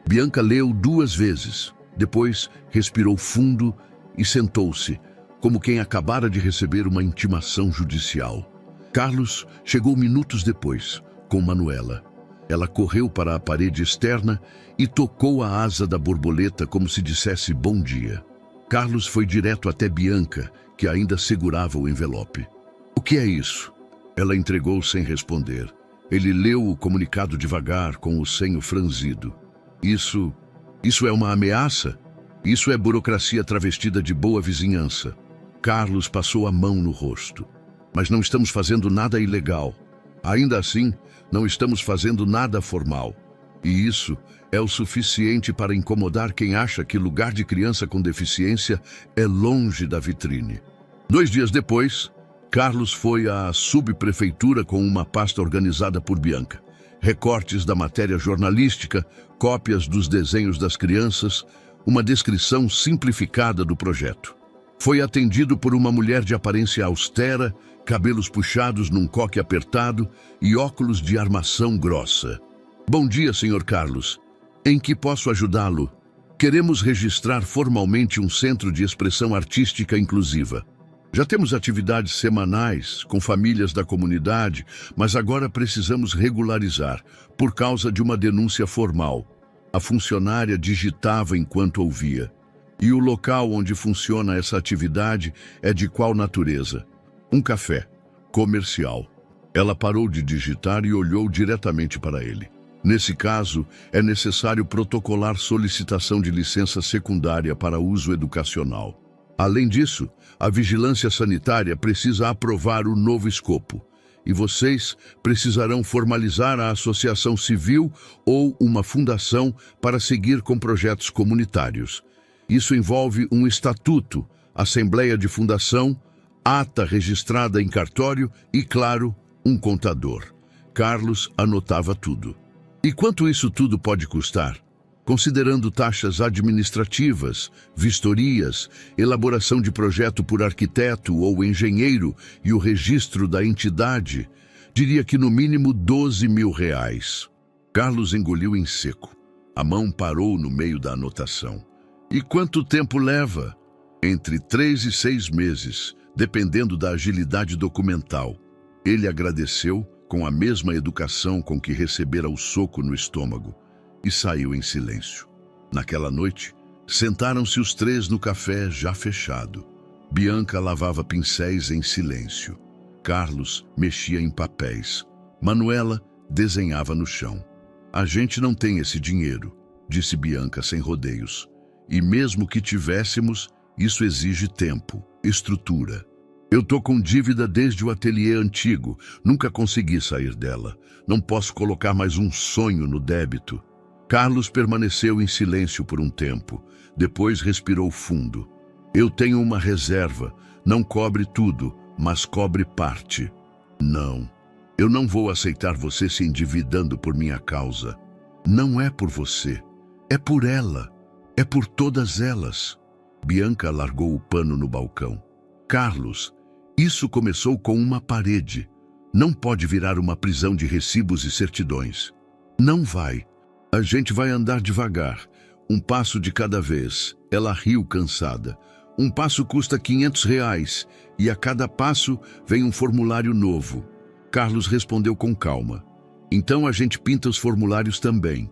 Bianca leu 2 vezes, depois respirou fundo e sentou-se, como quem acabara de receber uma intimação judicial. Carlos chegou minutos depois, com Manuela. Ela correu para a parede externa e tocou a asa da borboleta como se dissesse bom dia. Carlos foi direto até Bianca, que ainda segurava o envelope. "O que é isso?" Ela entregou sem responder. Ele leu o comunicado devagar, com o senho franzido. Isso é uma ameaça? Isso é burocracia travestida de boa vizinhança." Carlos passou a mão no rosto. "Mas não estamos fazendo nada ilegal. Ainda assim, não estamos fazendo nada formal. E isso é o suficiente para incomodar quem acha que lugar de criança com deficiência é longe da vitrine." 2 dias depois, Carlos foi à subprefeitura com uma pasta organizada por Bianca. Recortes da matéria jornalística, cópias dos desenhos das crianças, uma descrição simplificada do projeto. Foi atendido por uma mulher de aparência austera, cabelos puxados num coque apertado e óculos de armação grossa. "Bom dia, Sr. Carlos. Em que posso ajudá-lo? Queremos registrar formalmente um centro de expressão artística inclusiva. Já temos atividades semanais com famílias da comunidade, mas agora precisamos regularizar, por causa de uma denúncia formal." A funcionária digitava enquanto ouvia. "E o local onde funciona essa atividade é de qual natureza?" "Um café. Comercial." Ela parou de digitar e olhou diretamente para ele. "Nesse caso, é necessário protocolar solicitação de licença secundária para uso educacional. Além disso, a vigilância sanitária precisa aprovar o novo escopo. E vocês precisarão formalizar a associação civil ou uma fundação para seguir com projetos comunitários. Isso envolve um estatuto, assembleia de fundação, ata registrada em cartório e, claro, um contador." Carlos anotava tudo. "E quanto isso tudo pode custar? Considerando taxas administrativas, vistorias, elaboração de projeto por arquiteto ou engenheiro e o registro da entidade, diria que no mínimo R$ 12.000. Carlos engoliu em seco. A mão parou no meio da anotação. "E quanto tempo leva?" "Entre 3 e 6 meses, dependendo da agilidade documental." Ele agradeceu com a mesma educação com que recebera o soco no estômago e saiu em silêncio. Naquela noite, sentaram-se os 3 no café já fechado. Bianca lavava pincéis em silêncio. Carlos mexia em papéis. Manuela desenhava no chão. "A gente não tem esse dinheiro", disse Bianca sem rodeios. "E mesmo que tivéssemos, isso exige tempo, estrutura. Eu tô com dívida desde o ateliê antigo, nunca consegui sair dela. Não posso colocar mais um sonho no débito." Carlos permaneceu em silêncio por um tempo. Depois respirou fundo. "Eu tenho uma reserva. Não cobre tudo, mas cobre parte." "Não, eu não vou aceitar você se endividando por minha causa. Não é por você. É por ela. É por todas elas." Bianca largou o pano no balcão. "Carlos, isso começou com uma parede. Não pode virar uma prisão de recibos e certidões. Não vai. A gente vai andar devagar, um passo de cada vez." Ela riu cansada. "Um passo custa R$ 500 e a cada passo vem um formulário novo." Carlos respondeu com calma. "Então a gente pinta os formulários também."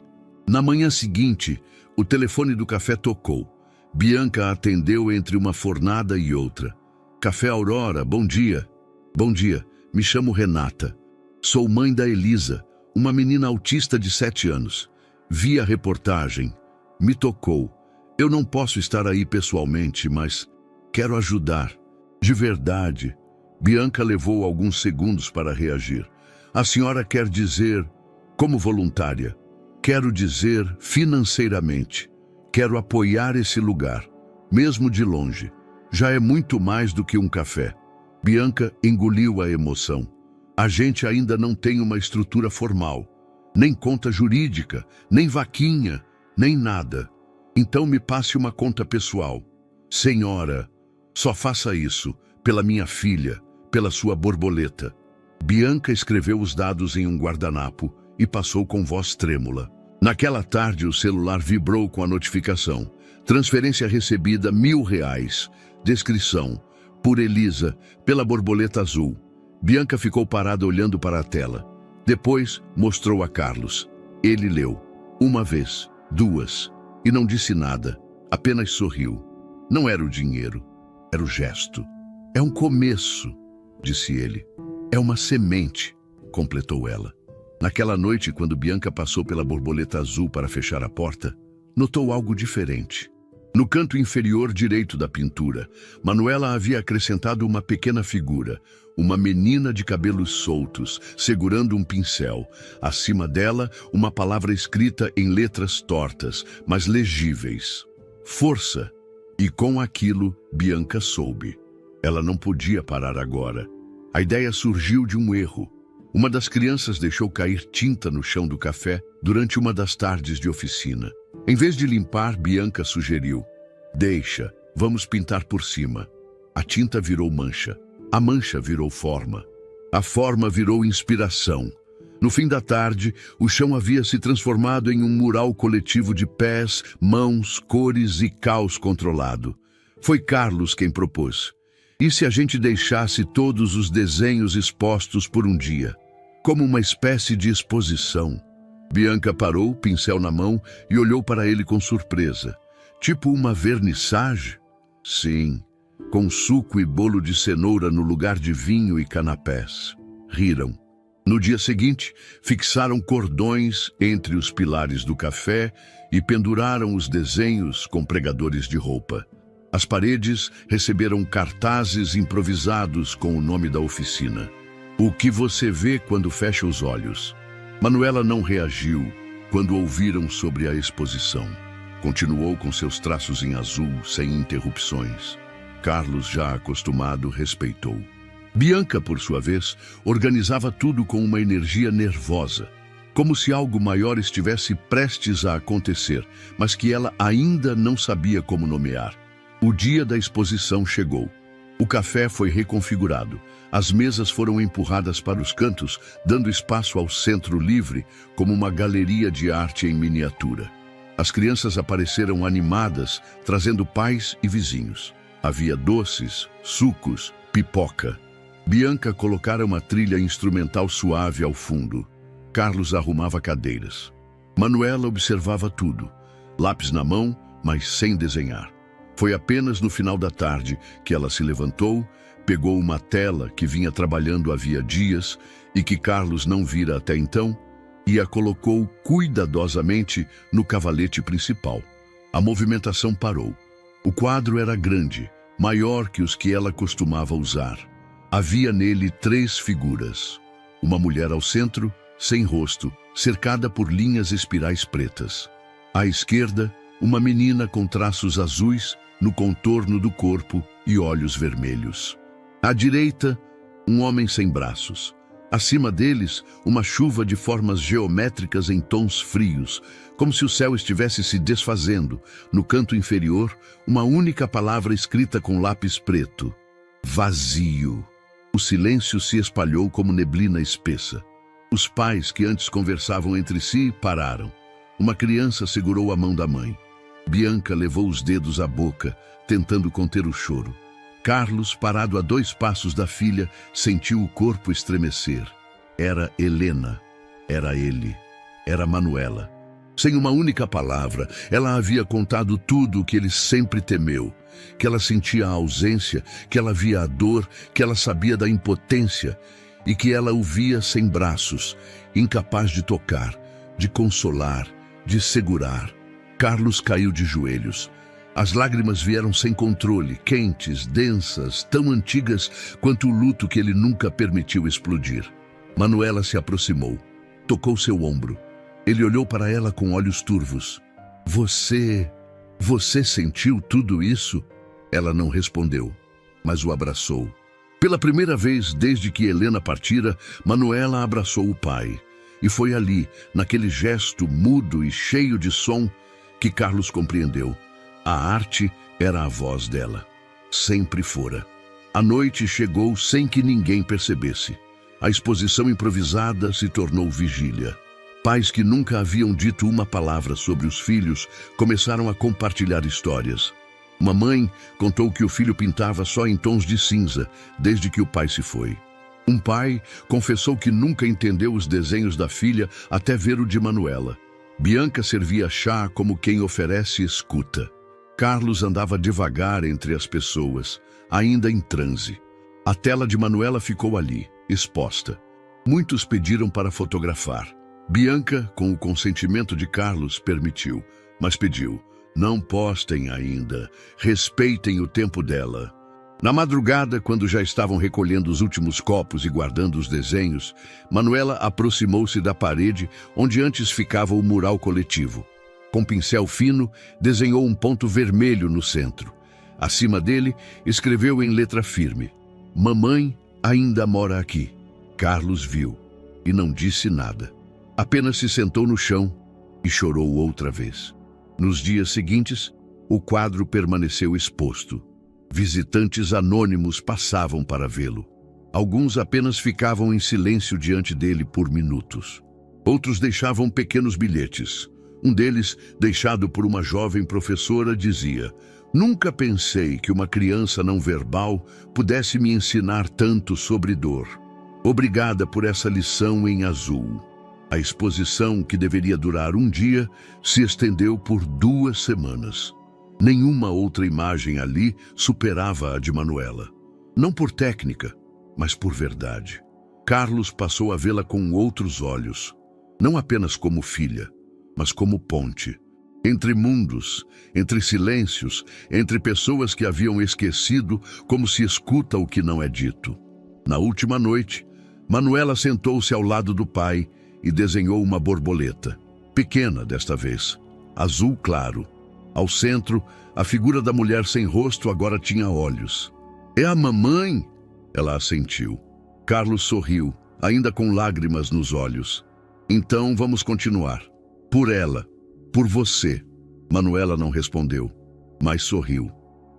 Na manhã seguinte, o telefone do café tocou. Bianca atendeu entre uma fornada e outra. "Café Aurora, bom dia." "Bom dia, me chamo Renata. Sou mãe da Elisa, uma menina autista de 7 anos. Vi a reportagem. Me tocou. Eu não posso estar aí pessoalmente, mas quero ajudar. De verdade." Bianca levou alguns segundos para reagir. "A senhora quer dizer, como voluntária, quero dizer financeiramente. Quero apoiar esse lugar, mesmo de longe. Já é muito mais do que um café. Bianca engoliu a emoção. A gente ainda não tem uma estrutura formal, nem conta jurídica, nem vaquinha, nem nada. Então me passe uma conta pessoal. Senhora, só faça isso pela minha filha, pela sua borboleta. Bianca escreveu os dados em um guardanapo e passou com voz trêmula. Naquela tarde, o celular vibrou com a notificação. Transferência recebida, R$ 1.000. Descrição: por Elisa, pela borboleta azul. Bianca ficou parada olhando para a tela. Depois, mostrou a Carlos. Ele leu. Uma vez, duas. E não disse nada. Apenas sorriu. Não era o dinheiro. Era o gesto. É um começo, disse ele. É uma semente, completou ela. Naquela noite, quando Bianca passou pela borboleta azul para fechar a porta, notou algo diferente. No canto inferior direito da pintura, Manuela havia acrescentado uma pequena figura, uma menina de cabelos soltos, segurando um pincel. Acima dela, uma palavra escrita em letras tortas, mas legíveis. Força. E com aquilo, Bianca soube. Ela não podia parar agora. A ideia surgiu de um erro. Uma das crianças deixou cair tinta no chão do café durante uma das tardes de oficina. Em vez de limpar, Bianca sugeriu: deixa, vamos pintar por cima. A tinta virou mancha. A mancha virou forma. A forma virou inspiração. No fim da tarde, o chão havia se transformado em um mural coletivo de pés, mãos, cores e caos controlado. Foi Carlos quem propôs. E se a gente deixasse todos os desenhos expostos por um dia? Como uma espécie de exposição. Bianca parou, pincel na mão, e olhou para ele com surpresa. Tipo uma vernissage? Sim, com suco e bolo de cenoura no lugar de vinho e canapés. Riram. No dia seguinte, fixaram cordões entre os pilares do café e penduraram os desenhos com pregadores de roupa. As paredes receberam cartazes improvisados com o nome da oficina. O que você vê quando fecha os olhos? Manuela não reagiu quando ouviram sobre a exposição. Continuou com seus traços em azul, sem interrupções. Carlos, já acostumado, respeitou. Bianca, por sua vez, organizava tudo com uma energia nervosa, como se algo maior estivesse prestes a acontecer, mas que ela ainda não sabia como nomear. O dia da exposição chegou. O café foi reconfigurado. As mesas foram empurradas para os cantos, dando espaço ao centro livre, como uma galeria de arte em miniatura. As crianças apareceram animadas, trazendo pais e vizinhos. Havia doces, sucos, pipoca. Bianca colocara uma trilha instrumental suave ao fundo. Carlos arrumava cadeiras. Manuela observava tudo, lápis na mão, mas sem desenhar. Foi apenas no final da tarde que ela se levantou, pegou uma tela que vinha trabalhando havia dias e que Carlos não vira até então e a colocou cuidadosamente no cavalete principal. A movimentação parou. O quadro era grande, maior que os que ela costumava usar. Havia nele 3 figuras. Uma mulher ao centro, sem rosto, cercada por linhas espirais pretas. À esquerda, uma menina com traços azuis no contorno do corpo e olhos vermelhos. À direita, um homem sem braços. Acima deles, uma chuva de formas geométricas em tons frios, como se o céu estivesse se desfazendo. No canto inferior, uma única palavra escrita com lápis preto: vazio. O silêncio se espalhou como neblina espessa. Os pais, que antes conversavam entre si, pararam. Uma criança segurou a mão da mãe. Bianca levou os dedos à boca, tentando conter o choro. Carlos, parado a 2 passos da filha, sentiu o corpo estremecer. Era Helena. Era ele. Era Manuela. Sem uma única palavra, ela havia contado tudo o que ele sempre temeu. Que ela sentia a ausência, que ela via a dor, que ela sabia da impotência e que ela o via sem braços, incapaz de tocar, de consolar, de segurar. Carlos caiu de joelhos. As lágrimas vieram sem controle, quentes, densas, tão antigas quanto o luto que ele nunca permitiu explodir. Manuela se aproximou, tocou seu ombro. Ele olhou para ela com olhos turvos. Você sentiu tudo isso? Ela não respondeu, mas o abraçou. Pela primeira vez desde que Helena partira, Manuela abraçou o pai. E foi ali, naquele gesto mudo e cheio de som, que Carlos compreendeu. A arte era a voz dela. Sempre fora. A noite chegou sem que ninguém percebesse. A exposição improvisada se tornou vigília. Pais que nunca haviam dito uma palavra sobre os filhos começaram a compartilhar histórias. Uma mãe contou que o filho pintava só em tons de cinza, desde que o pai se foi. Um pai confessou que nunca entendeu os desenhos da filha até ver o de Manuela. Bianca servia chá como quem oferece escuta. Carlos andava devagar entre as pessoas, ainda em transe. A tela de Manuela ficou ali, exposta. Muitos pediram para fotografar. Bianca, com o consentimento de Carlos, permitiu, mas pediu: não postem ainda, respeitem o tempo dela. Na madrugada, quando já estavam recolhendo os últimos copos e guardando os desenhos, Manuela aproximou-se da parede onde antes ficava o mural coletivo. Com pincel fino, desenhou um ponto vermelho no centro. Acima dele, escreveu em letra firme: Mamãe ainda mora aqui. Carlos viu e não disse nada. Apenas se sentou no chão e chorou outra vez. Nos dias seguintes, o quadro permaneceu exposto. Visitantes anônimos passavam para vê-lo. Alguns apenas ficavam em silêncio diante dele por minutos. Outros deixavam pequenos bilhetes. Um deles, deixado por uma jovem professora, dizia: nunca pensei que uma criança não verbal pudesse me ensinar tanto sobre dor. Obrigada por essa lição em azul. A exposição, que deveria durar um dia, se estendeu por 2 semanas. Nenhuma outra imagem ali superava a de Manuela. Não por técnica, mas por verdade. Carlos passou a vê-la com outros olhos, não apenas como filha, mas como ponte. Entre mundos, entre silêncios, entre pessoas que haviam esquecido, como se escuta o que não é dito. Na última noite, Manuela sentou-se ao lado do pai e desenhou uma borboleta, pequena desta vez, azul claro. Ao centro, a figura da mulher sem rosto agora tinha olhos. É a mamãe? Ela assentiu. Carlos sorriu, ainda com lágrimas nos olhos. Então vamos continuar. Por ela, por você. Manuela não respondeu, mas sorriu.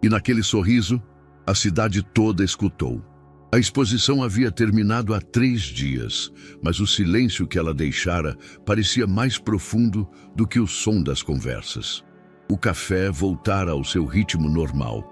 E naquele sorriso, a cidade toda escutou. A exposição havia terminado há 3 dias, mas o silêncio que ela deixara parecia mais profundo do que o som das conversas. O café voltara ao seu ritmo normal,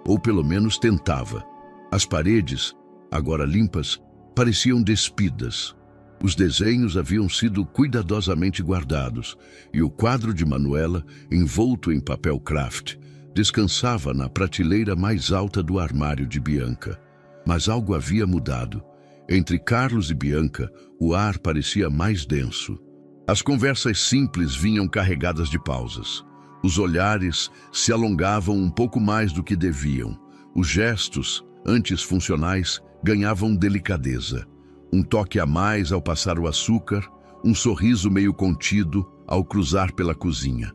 ou pelo menos tentava. As paredes, agora limpas, pareciam despidas. Os desenhos haviam sido cuidadosamente guardados, e o quadro de Manuela, envolto em papel craft, descansava na prateleira mais alta do armário de Bianca. Mas algo havia mudado. Entre Carlos e Bianca, o ar parecia mais denso. As conversas simples vinham carregadas de pausas. Os olhares se alongavam um pouco mais do que deviam. Os gestos, antes funcionais, ganhavam delicadeza. Um toque a mais ao passar o açúcar, um sorriso meio contido ao cruzar pela cozinha.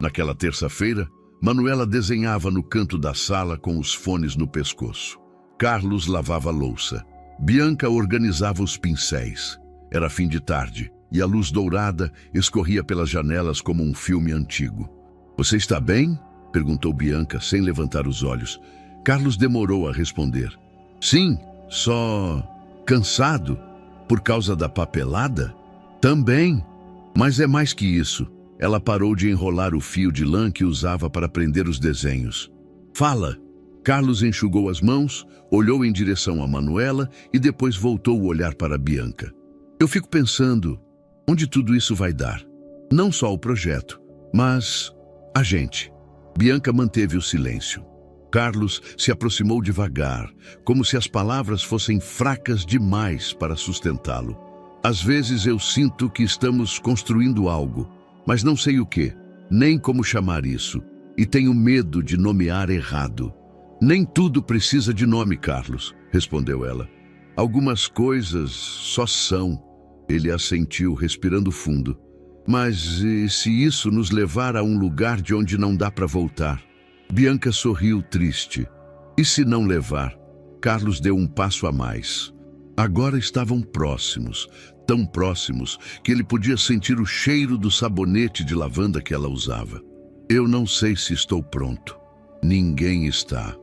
Naquela terça-feira, Manuela desenhava no canto da sala com os fones no pescoço. Carlos lavava a louça. Bianca organizava os pincéis. Era fim de tarde, e a luz dourada escorria pelas janelas como um filme antigo. Você está bem? Perguntou Bianca, sem levantar os olhos. Carlos demorou a responder. Sim, só cansado. Por causa da papelada? Também. Mas é mais que isso. Ela parou de enrolar o fio de lã que usava para prender os desenhos. Fala. Carlos enxugou as mãos, olhou em direção a Manuela e depois voltou o olhar para Bianca. Eu fico pensando, onde tudo isso vai dar? Não só o projeto, mas a gente. Bianca manteve o silêncio. Carlos se aproximou devagar, como se as palavras fossem fracas demais para sustentá-lo. Às vezes eu sinto que estamos construindo algo, mas não sei o quê, nem como chamar isso, e tenho medo de nomear errado. Nem tudo precisa de nome, Carlos, respondeu ela. Algumas coisas só são. Ele assentiu, respirando fundo. Mas e se isso nos levar a um lugar de onde não dá para voltar? Bianca sorriu triste. E se não levar? Carlos deu um passo a mais. Agora estavam próximos, tão próximos que ele podia sentir o cheiro do sabonete de lavanda que ela usava. Eu não sei se estou pronto. Ninguém está.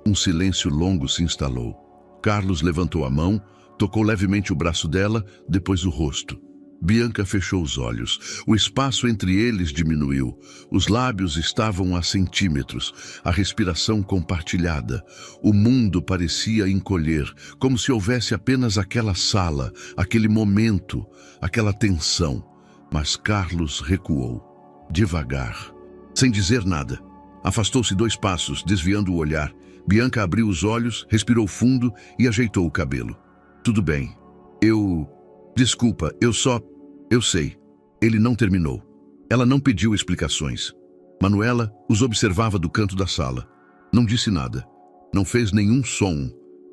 Um silêncio longo se instalou. Carlos levantou a mão, tocou levemente o braço dela, depois o rosto. Bianca fechou os olhos. O espaço entre eles diminuiu. Os lábios estavam a centímetros, a respiração compartilhada. O mundo parecia encolher, como se houvesse apenas aquela sala, aquele momento, aquela tensão. Mas Carlos recuou, devagar, sem dizer nada. Afastou-se 2 passos, desviando o olhar. Bianca abriu os olhos, respirou fundo e ajeitou o cabelo. Tudo bem. Desculpa, eu sei. Ele não terminou. Ela não pediu explicações. Manuela os observava do canto da sala. Não disse nada. Não fez nenhum som,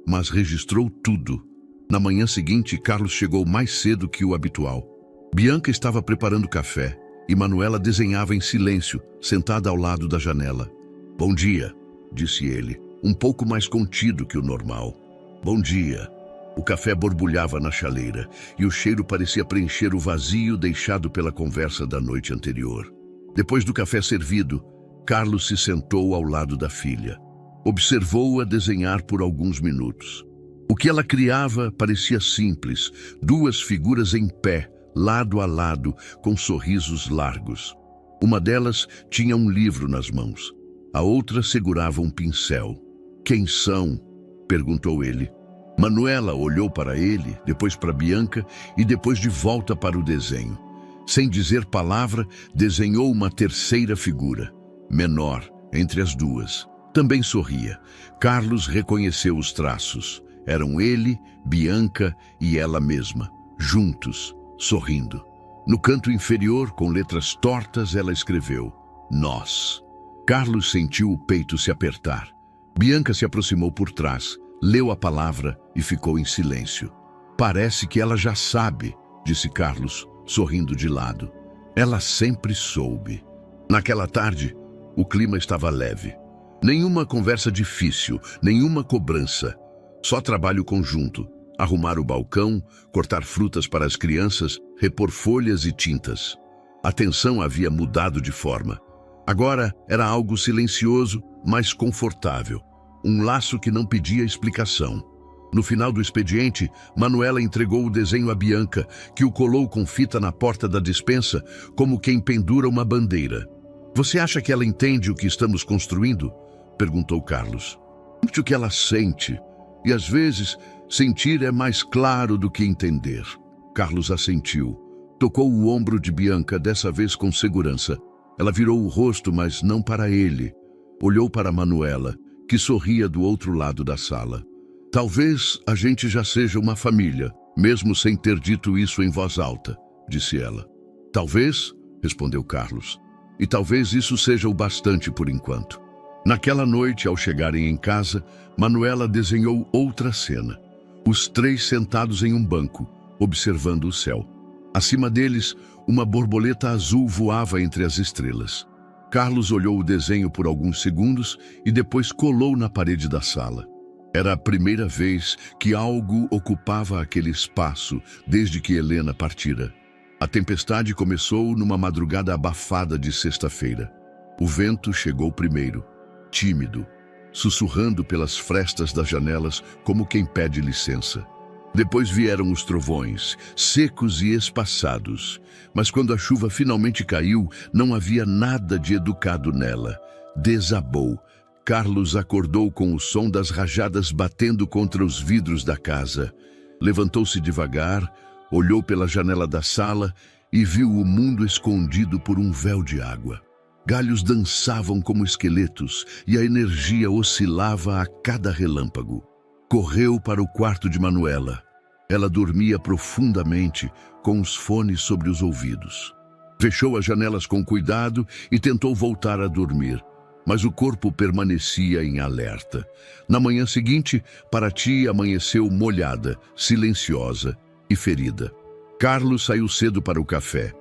mas registrou tudo. Na manhã seguinte, Carlos chegou mais cedo que o habitual. Bianca estava preparando café e Manuela desenhava em silêncio, sentada ao lado da janela. Bom dia, disse ele, um pouco mais contido que o normal. Bom dia. O café borbulhava na chaleira e o cheiro parecia preencher o vazio deixado pela conversa da noite anterior. Depois do café servido, Carlos se sentou ao lado da filha. Observou-a desenhar por alguns minutos. O que ela criava parecia simples, 2 figuras em pé, lado a lado, com sorrisos largos. Uma delas tinha um livro nas mãos. A outra segurava um pincel. Quem são? Perguntou ele. Manuela olhou para ele, depois para Bianca e depois de volta para o desenho. Sem dizer palavra, desenhou uma terceira figura, menor, entre as 2. Também sorria. Carlos reconheceu os traços. Eram ele, Bianca e ela mesma, juntos, sorrindo. No canto inferior, com letras tortas, ela escreveu: Nós. Carlos sentiu o peito se apertar. Bianca se aproximou por trás, leu a palavra e ficou em silêncio. Parece que ela já sabe, disse Carlos, sorrindo de lado. Ela sempre soube. Naquela tarde, o clima estava leve. Nenhuma conversa difícil, nenhuma cobrança. Só trabalho conjunto. Arrumar o balcão, cortar frutas para as crianças, repor folhas e tintas. A tensão havia mudado de forma. Agora era algo silencioso, mas confortável. Um laço que não pedia explicação. No final do expediente, Manuela entregou o desenho a Bianca, que o colou com fita na porta da despensa, como quem pendura uma bandeira. Você acha que ela entende o que estamos construindo? Perguntou Carlos. Muito o que ela sente. E às vezes, sentir é mais claro do que entender. Carlos assentiu. Tocou o ombro de Bianca, dessa vez com segurança. Ela virou o rosto, mas não para ele. Olhou para Manuela, que sorria do outro lado da sala. Talvez a gente já seja uma família, mesmo sem ter dito isso em voz alta, disse ela. Talvez, respondeu Carlos. E talvez isso seja o bastante por enquanto. Naquela noite, ao chegarem em casa, Manuela desenhou outra cena. Os 3 sentados em um banco, observando o céu. Acima deles, uma borboleta azul voava entre as estrelas. Carlos olhou o desenho por alguns segundos e depois colou na parede da sala. Era a primeira vez que algo ocupava aquele espaço desde que Helena partira. A tempestade começou numa madrugada abafada de sexta-feira. O vento chegou primeiro, tímido, sussurrando pelas frestas das janelas como quem pede licença. Depois vieram os trovões, secos e espaçados. Mas quando a chuva finalmente caiu, não havia nada de educado nela. Desabou. Carlos acordou com o som das rajadas batendo contra os vidros da casa. Levantou-se devagar, olhou pela janela da sala e viu o mundo escondido por um véu de água. Galhos dançavam como esqueletos e a energia oscilava a cada relâmpago. Correu para o quarto de Manuela. Ela dormia profundamente, com os fones sobre os ouvidos. Fechou as janelas com cuidado e tentou voltar a dormir, mas o corpo permanecia em alerta. Na manhã seguinte, Paraty amanheceu molhada, silenciosa e ferida. Carlos saiu cedo para o café.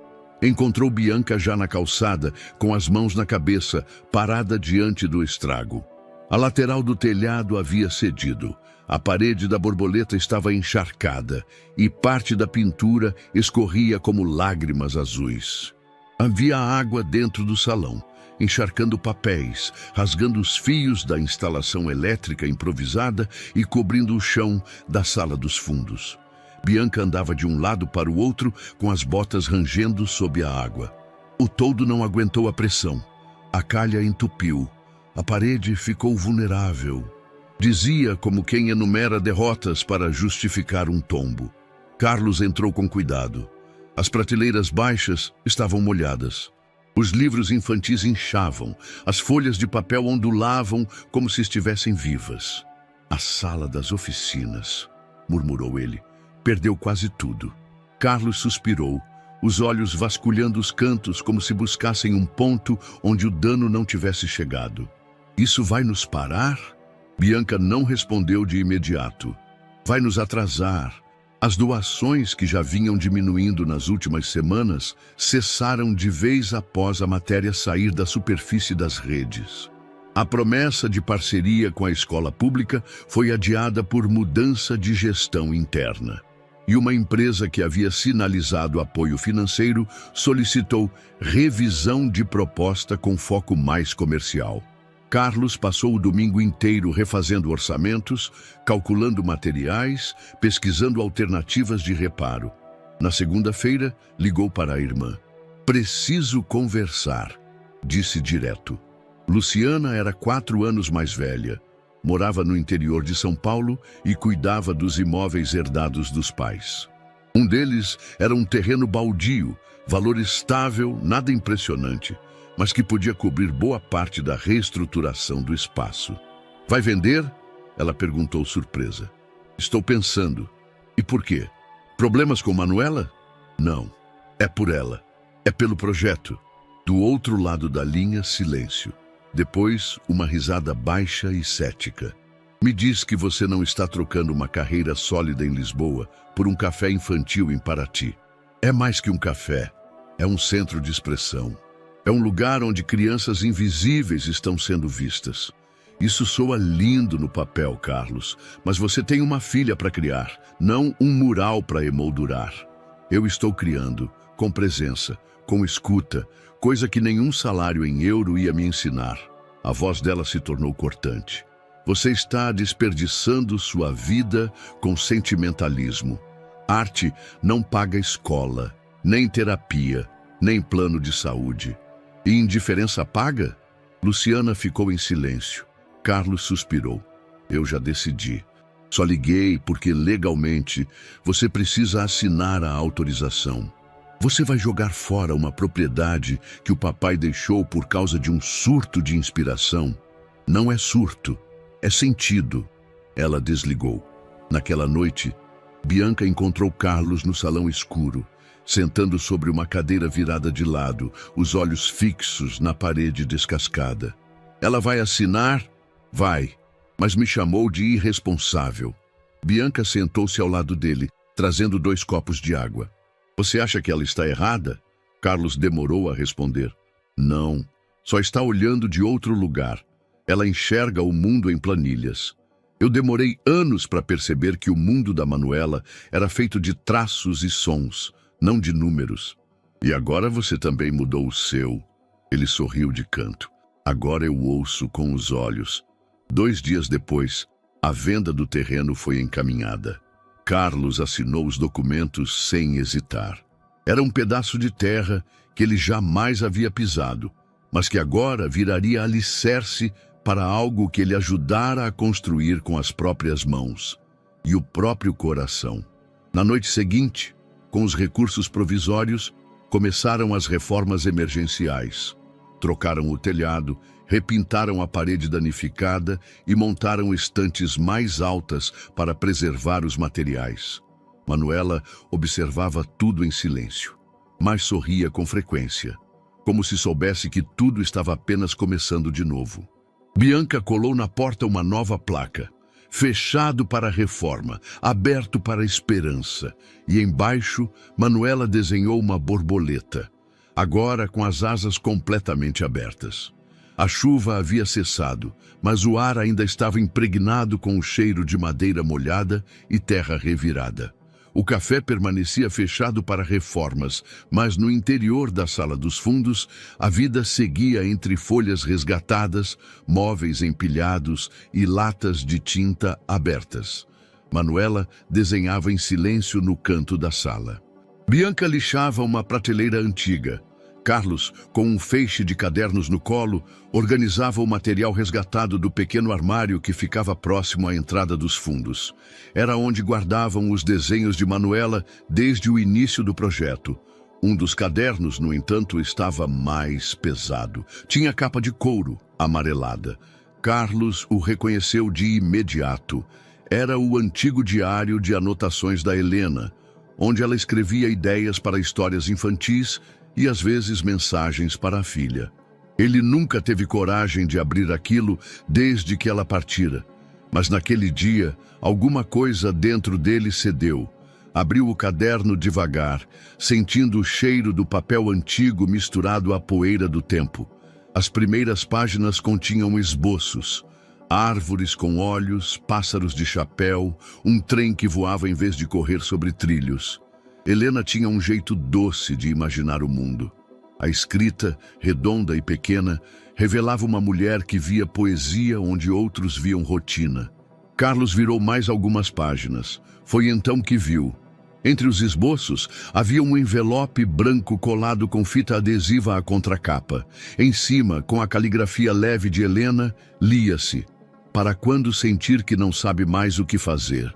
Encontrou Bianca já na calçada, com as mãos na cabeça, parada diante do estrago. A lateral do telhado havia cedido. A parede da borboleta estava encharcada e parte da pintura escorria como lágrimas azuis. Havia água dentro do salão, encharcando papéis, rasgando os fios da instalação elétrica improvisada e cobrindo o chão da sala dos fundos. Bianca andava de um lado para o outro, com as botas rangendo sob a água. O toldo não aguentou a pressão. A calha entupiu. A parede ficou vulnerável. Dizia como quem enumera derrotas para justificar um tombo. Carlos entrou com cuidado. As prateleiras baixas estavam molhadas. Os livros infantis inchavam. As folhas de papel ondulavam como se estivessem vivas. A sala das oficinas, murmurou ele, perdeu quase tudo. Carlos suspirou, os olhos vasculhando os cantos como se buscassem um ponto onde o dano não tivesse chegado. Isso vai nos parar? Bianca não respondeu de imediato. Vai nos atrasar. As doações que já vinham diminuindo nas últimas semanas cessaram de vez após a matéria sair da superfície das redes. A promessa de parceria com a escola pública foi adiada por mudança de gestão interna. E uma empresa que havia sinalizado apoio financeiro solicitou revisão de proposta com foco mais comercial. Carlos passou o domingo inteiro refazendo orçamentos, calculando materiais, pesquisando alternativas de reparo. Na segunda-feira, ligou para a irmã. Preciso conversar, disse direto. Luciana era 4 anos mais velha. Morava no interior de São Paulo e cuidava dos imóveis herdados dos pais. Um deles era um terreno baldio, valor estável, nada impressionante, mas que podia cobrir boa parte da reestruturação do espaço. Vai vender? Ela perguntou surpresa. Estou pensando. E por quê? Problemas com Manuela? Não. É por ela. É pelo projeto. Do outro lado da linha, silêncio. Depois, uma risada baixa e cética. Me diz que você não está trocando uma carreira sólida em Lisboa por um café infantil em Paraty. É mais que um café. É um centro de expressão. É um lugar onde crianças invisíveis estão sendo vistas. Isso soa lindo no papel, Carlos, mas você tem uma filha para criar, não um mural para emoldurar. Eu estou criando, com presença, com escuta, coisa que nenhum salário em euro ia me ensinar. A voz dela se tornou cortante. Você está desperdiçando sua vida com sentimentalismo. Arte não paga escola, nem terapia, nem plano de saúde. E indiferença paga? Luciana ficou em silêncio. Carlos suspirou. Eu já decidi. Só liguei porque, legalmente, você precisa assinar a autorização. Você vai jogar fora uma propriedade que o papai deixou por causa de um surto de inspiração. Não é surto, é sentido. Ela desligou. Naquela noite, Bianca encontrou Carlos no salão escuro, sentando sobre uma cadeira virada de lado, os olhos fixos na parede descascada. Ela vai assinar? Vai, mas me chamou de irresponsável. Bianca sentou-se ao lado dele, trazendo 2 copos de água. Você acha que ela está errada? Carlos demorou a responder. Não, só está olhando de outro lugar. Ela enxerga o mundo em planilhas. Eu demorei anos para perceber que o mundo da Manuela era feito de traços e sons, não de números. E agora você também mudou o seu. Ele sorriu de canto. Agora eu ouço com os olhos. 2 dias depois, a venda do terreno foi encaminhada. Carlos assinou os documentos sem hesitar. Era um pedaço de terra que ele jamais havia pisado, mas que agora viraria alicerce para algo que ele ajudara a construir com as próprias mãos e o próprio coração. Na noite seguinte, com os recursos provisórios, começaram as reformas emergenciais. Trocaram o telhado, repintaram a parede danificada e montaram estantes mais altas para preservar os materiais. Manuela observava tudo em silêncio, mas sorria com frequência, como se soubesse que tudo estava apenas começando de novo. Bianca colou na porta uma nova placa. Fechado para a reforma, aberto para a esperança. E embaixo, Manuela desenhou uma borboleta. agora com as asas completamente abertas. A chuva havia cessado, mas o ar ainda estava impregnado com o cheiro de madeira molhada e terra revirada. O café permanecia fechado para reformas, mas no interior da sala dos fundos, a vida seguia entre folhas resgatadas, móveis empilhados e latas de tinta abertas. Manuela desenhava em silêncio no canto da sala. Bianca lixava uma prateleira antiga. Carlos, com um feixe de cadernos no colo, organizava o material resgatado do pequeno armário que ficava próximo à entrada dos fundos. Era onde guardavam os desenhos de Manuela desde o início do projeto. Um dos cadernos, no entanto, estava mais pesado. Tinha capa de couro, amarelada. Carlos o reconheceu de imediato. Era o antigo diário de anotações da Helena, onde ela escrevia ideias para histórias infantis e às vezes mensagens para a filha. Ele nunca teve coragem de abrir aquilo desde que ela partira, mas naquele dia alguma coisa dentro dele cedeu. Abriu o caderno devagar, sentindo o cheiro do papel antigo misturado à poeira do tempo. As primeiras páginas continham esboços. Árvores com olhos, pássaros de chapéu, um trem que voava em vez de correr sobre trilhos. Helena tinha um jeito doce de imaginar o mundo. A escrita, redonda e pequena, revelava uma mulher que via poesia onde outros viam rotina. Carlos virou mais algumas páginas. Foi então que viu. Entre os esboços, havia um envelope branco colado com fita adesiva à contracapa. Em cima, com a caligrafia leve de Helena, lia-se: "Para quando sentir que não sabe mais o que fazer."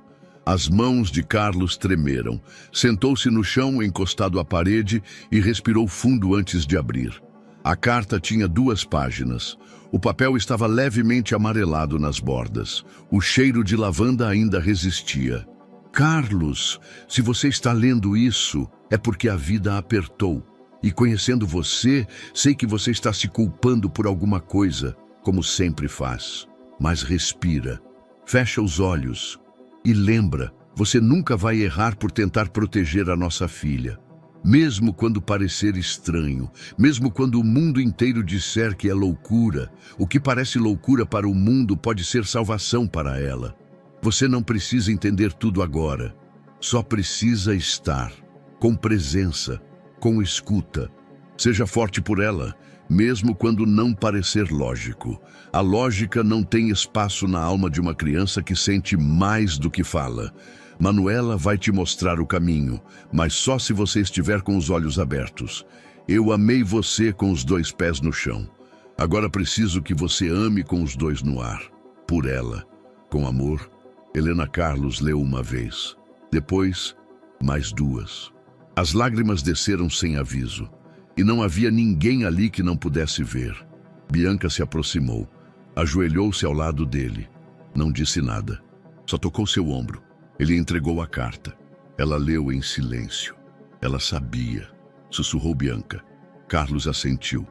As mãos de Carlos tremeram. Sentou-se no chão, encostado à parede, e respirou fundo antes de abrir. A carta tinha 2 páginas. O papel estava levemente amarelado nas bordas. O cheiro de lavanda ainda resistia. "Carlos, se você está lendo isso, é porque a vida apertou. E conhecendo você, sei que você está se culpando por alguma coisa, como sempre faz. Mas respira, fecha os olhos. E lembra, você nunca vai errar por tentar proteger a nossa filha. Mesmo quando parecer estranho, mesmo quando o mundo inteiro disser que é loucura, o que parece loucura para o mundo pode ser salvação para ela. Você não precisa entender tudo agora. Só precisa estar, com presença, com escuta. Seja forte por ela, mesmo quando não parecer lógico. A lógica não tem espaço na alma de uma criança que sente mais do que fala. Manuela vai te mostrar o caminho, mas só se você estiver com os olhos abertos. Eu amei você com os 2 pés no chão. Agora preciso que você ame com os 2 no ar. Por ela. Com amor." Helena Carlos leu uma vez. Depois, mais 2. As lágrimas desceram sem aviso. E não havia ninguém ali que não pudesse ver. Bianca se aproximou. Ajoelhou-se ao lado dele. Não disse nada. Só tocou seu ombro. Ele entregou a carta. Ela leu em silêncio. Ela sabia. Sussurrou Bianca. Carlos assentiu.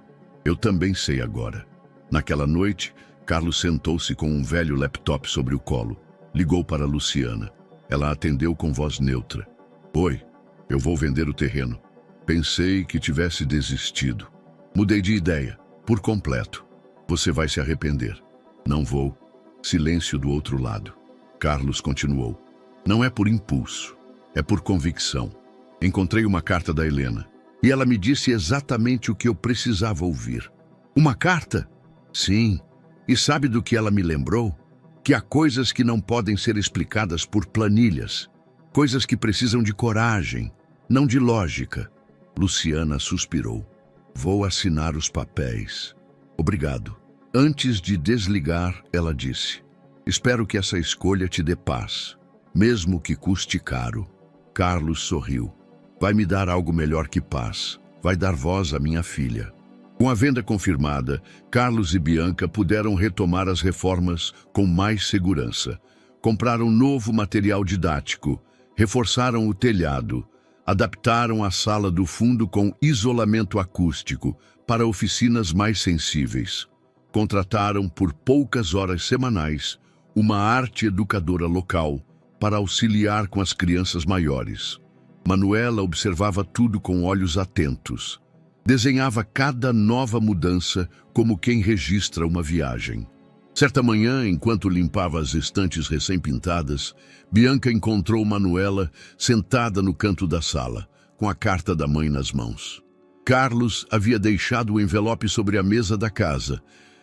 "Eu também sei agora." Naquela noite, Carlos sentou-se com um velho laptop sobre o colo. Ligou para Luciana. Ela atendeu com voz neutra. "Oi, eu vou vender o terreno. Pensei que tivesse desistido. Mudei de ideia, por completo. Você vai se arrepender." "Não vou." Silêncio do outro lado. Carlos continuou. "Não é por impulso, é por convicção. Encontrei uma carta da Helena, e ela me disse exatamente o que eu precisava ouvir." "Uma carta?" "Sim. E sabe do que ela me lembrou? Que há coisas que não podem ser explicadas por planilhas. Coisas que precisam de coragem, não de lógica." Luciana suspirou. "Vou assinar os papéis." "Obrigado." Antes de desligar, ela disse: "Espero que essa escolha te dê paz, mesmo que custe caro." Carlos sorriu. "Vai me dar algo melhor que paz. Vai dar voz à minha filha." Com a venda confirmada, Carlos e Bianca puderam retomar as reformas com mais segurança. Compraram novo material didático, reforçaram o telhado, adaptaram a sala do fundo com isolamento acústico para oficinas mais sensíveis. Contrataram por poucas horas semanais uma arte educadora local para auxiliar com as crianças maiores. Manuela observava tudo com olhos atentos. Desenhava cada nova mudança como quem registra uma viagem. Certa manhã, enquanto limpava as estantes recém-pintadas, Bianca encontrou Manuela sentada no canto da sala, com a carta da mãe nas mãos. Carlos havia deixado o envelope sobre a mesa da casa,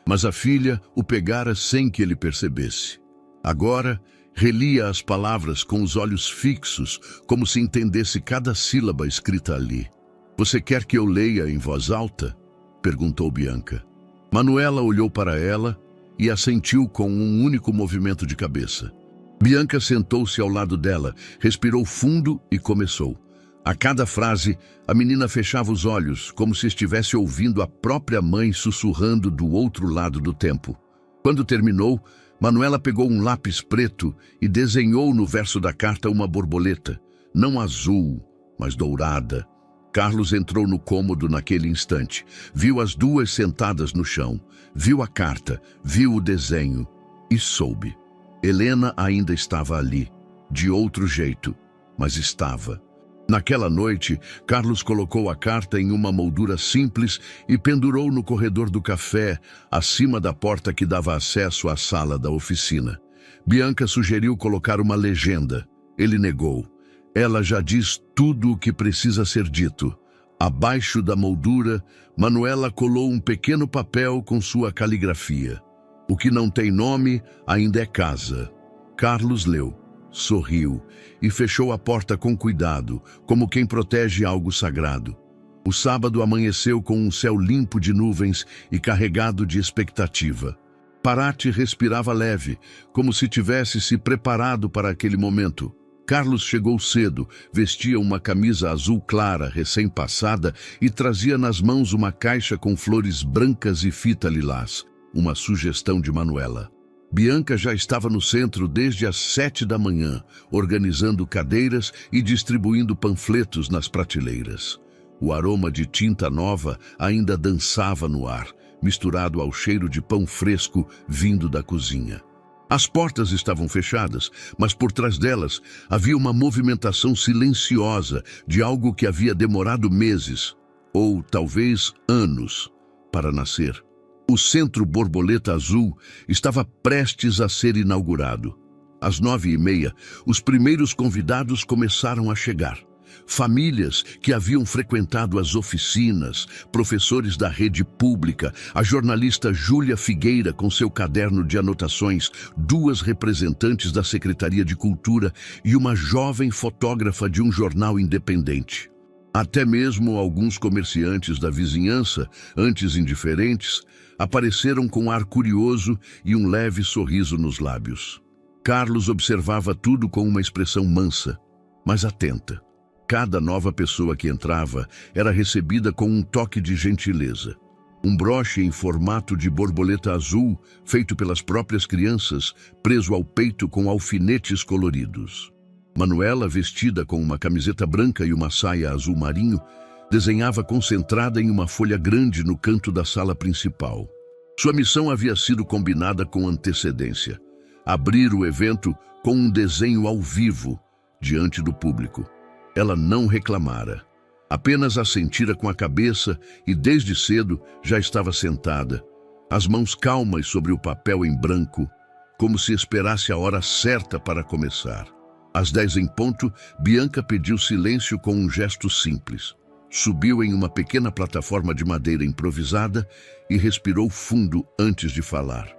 mas a filha o pegara sem que ele percebesse. Agora, relia as palavras com os olhos fixos, como se entendesse cada sílaba escrita ali. "Você quer que eu leia em voz alta?" perguntou Bianca. Manuela olhou para ela e assentiu com um único movimento de cabeça. Bianca sentou-se ao lado dela, respirou fundo e começou. A cada frase, a menina fechava os olhos, como se estivesse ouvindo a própria mãe sussurrando do outro lado do tempo. Quando terminou, Manuela pegou um lápis preto e desenhou no verso da carta uma borboleta, não azul, mas dourada. Carlos entrou no cômodo naquele instante. Viu as duas sentadas no chão. Viu a carta, viu o desenho e soube. Helena ainda estava ali, de outro jeito, mas estava. Naquela noite, Carlos colocou a carta em uma moldura simples e pendurou no corredor do café, acima da porta que dava acesso à sala da oficina. Bianca sugeriu colocar uma legenda. Ele negou. Ela já diz tudo o que precisa ser dito. Abaixo da moldura, Manuela colou um pequeno papel com sua caligrafia. "O que não tem nome ainda é casa." Carlos leu, sorriu e fechou a porta com cuidado, como quem protege algo sagrado. O sábado amanheceu com um céu limpo de nuvens e carregado de expectativa. Paraty respirava leve, como se tivesse se preparado para aquele momento. Carlos chegou cedo, vestia uma camisa azul clara, recém-passada, e trazia nas mãos uma caixa com flores brancas e fita lilás, uma sugestão de Manuela. Bianca já estava no centro desde as 7 da manhã, organizando cadeiras e distribuindo panfletos nas prateleiras. O aroma de tinta nova ainda dançava no ar, misturado ao cheiro de pão fresco vindo da cozinha. As portas estavam fechadas, mas por trás delas havia uma movimentação silenciosa de algo que havia demorado meses, ou talvez anos, para nascer. O Centro Borboleta Azul estava prestes a ser inaugurado. Às 9h30, os primeiros convidados começaram a chegar. Famílias que haviam frequentado as oficinas, professores da rede pública, a jornalista Júlia Figueira com seu caderno de anotações, 2 representantes da Secretaria de Cultura e uma jovem fotógrafa de um jornal independente. Até mesmo alguns comerciantes da vizinhança, antes indiferentes, apareceram com ar curioso e um leve sorriso nos lábios. Carlos observava tudo com uma expressão mansa, mas atenta. Cada nova pessoa que entrava era recebida com um toque de gentileza. Um broche em formato de borboleta azul, feito pelas próprias crianças, preso ao peito com alfinetes coloridos. Manuela, vestida com uma camiseta branca e uma saia azul marinho, desenhava concentrada em uma folha grande no canto da sala principal. Sua missão havia sido combinada com antecedência: abrir o evento com um desenho ao vivo, diante do público. Ela não reclamara, apenas assentira com a cabeça e desde cedo já estava sentada, as mãos calmas sobre o papel em branco, como se esperasse a hora certa para começar. Às 10 em ponto, Bianca pediu silêncio com um gesto simples. Subiu em uma pequena plataforma de madeira improvisada e respirou fundo antes de falar.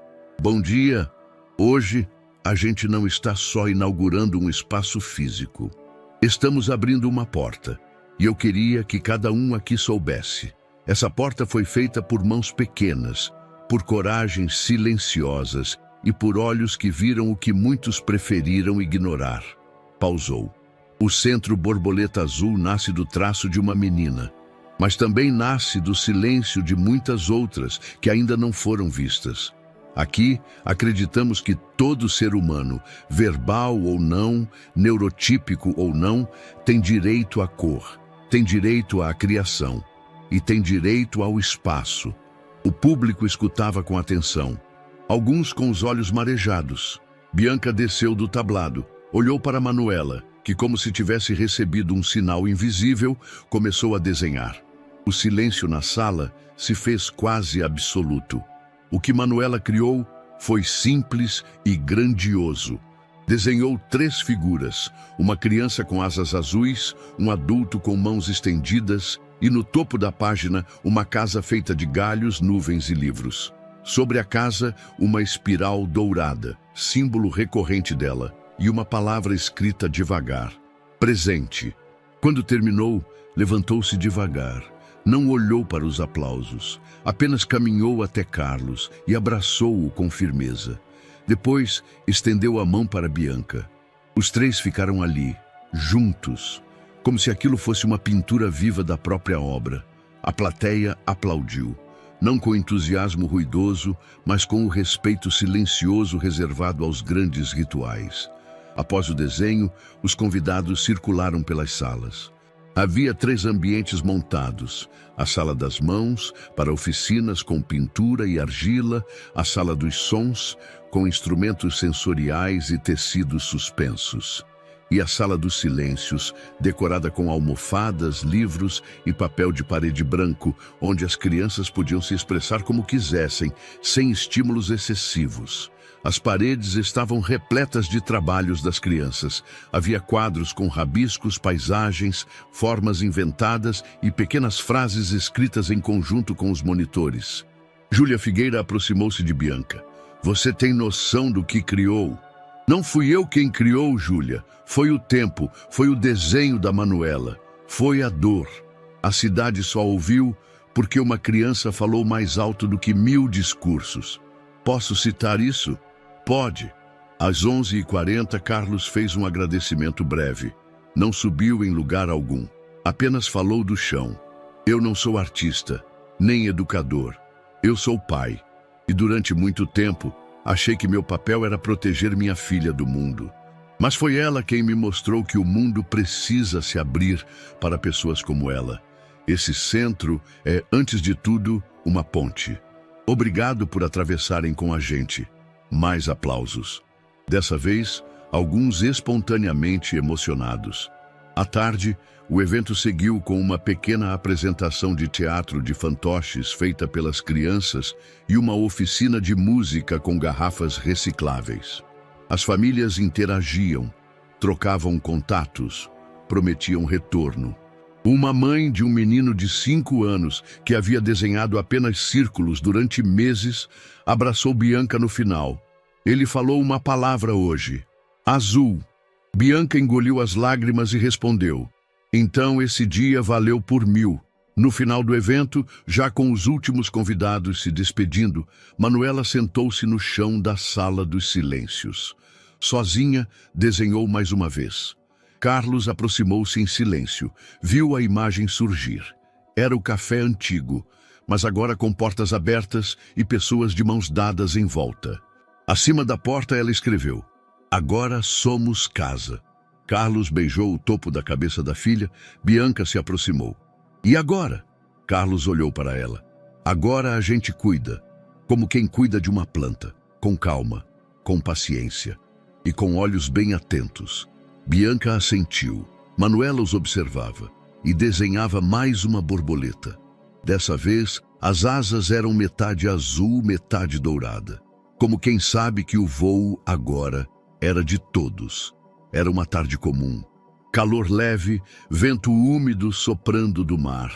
"Bom dia. Hoje, a gente não está só inaugurando um espaço físico. Estamos abrindo uma porta, e eu queria que cada um aqui soubesse. Essa porta foi feita por mãos pequenas, por coragens silenciosas e por olhos que viram o que muitos preferiram ignorar." Pausou. O Centro Borboleta Azul nasce do traço de uma menina, mas também nasce do silêncio de muitas outras que ainda não foram vistas. Aqui, acreditamos que todo ser humano, verbal ou não, neurotípico ou não, tem direito à cor, tem direito à criação e tem direito ao espaço. O público escutava com atenção, alguns com os olhos marejados. Bianca desceu do tablado, olhou para Manuela, que, como se tivesse recebido um sinal invisível, começou a desenhar. O silêncio na sala se fez quase absoluto. O que Manuela criou foi simples e grandioso. Desenhou 3 figuras, uma criança com asas azuis, um adulto com mãos estendidas e no topo da página uma casa feita de galhos, nuvens e livros. Sobre a casa, uma espiral dourada, símbolo recorrente dela, e uma palavra escrita devagar: presente. Quando terminou, levantou-se devagar. Não olhou para os aplausos, apenas caminhou até Carlos e abraçou-o com firmeza. Depois, estendeu a mão para Bianca. Os 3 ficaram ali, juntos, como se aquilo fosse uma pintura viva da própria obra. A plateia aplaudiu, não com entusiasmo ruidoso, mas com o respeito silencioso reservado aos grandes rituais. Após o desenho, os convidados circularam pelas salas. Havia 3 ambientes montados: a sala das mãos, para oficinas com pintura e argila, a sala dos sons, com instrumentos sensoriais e tecidos suspensos, e a sala dos silêncios, decorada com almofadas, livros e papel de parede branco, onde as crianças podiam se expressar como quisessem, sem estímulos excessivos. As paredes estavam repletas de trabalhos das crianças. Havia quadros com rabiscos, paisagens, formas inventadas e pequenas frases escritas em conjunto com os monitores. Júlia Figueira aproximou-se de Bianca. Você tem noção do que criou? Não fui eu quem criou, Júlia. Foi o tempo, foi o desenho da Manuela. Foi a dor. A cidade só ouviu porque uma criança falou mais alto do que 1000 discursos. Posso citar isso? Pode. Às 11h40, Carlos fez um agradecimento breve. Não subiu em lugar algum. Apenas falou do chão. Eu não sou artista, nem educador. Eu sou pai. E durante muito tempo, achei que meu papel era proteger minha filha do mundo. Mas foi ela quem me mostrou que o mundo precisa se abrir para pessoas como ela. Esse centro é, antes de tudo, uma ponte. Obrigado por atravessarem com a gente. Mais aplausos. Dessa vez, alguns espontaneamente emocionados. À tarde, o evento seguiu com uma pequena apresentação de teatro de fantoches feita pelas crianças e uma oficina de música com garrafas recicláveis. As famílias interagiam, trocavam contatos, prometiam retorno. Uma mãe de um menino de 5 anos, que havia desenhado apenas círculos durante meses, abraçou Bianca no final. Ele falou uma palavra hoje: azul. Bianca engoliu as lágrimas e respondeu: então esse dia valeu por 1000. No final do evento, já com os últimos convidados se despedindo, Manuela sentou-se no chão da sala dos silêncios. Sozinha, desenhou mais uma vez. Carlos aproximou-se em silêncio, viu a imagem surgir. Era o café antigo, mas agora com portas abertas e pessoas de mãos dadas em volta. Acima da porta ela escreveu: agora somos casa. Carlos beijou o topo da cabeça da filha, Bianca se aproximou. E agora? Carlos olhou para ela. Agora a gente cuida, como quem cuida de uma planta, com calma, com paciência e com olhos bem atentos. Bianca assentiu. Manuela os observava e desenhava mais uma borboleta. Dessa vez, as asas eram metade azul, metade dourada. Como quem sabe que o voo agora era de todos. Era uma tarde comum. Calor leve, vento úmido soprando do mar.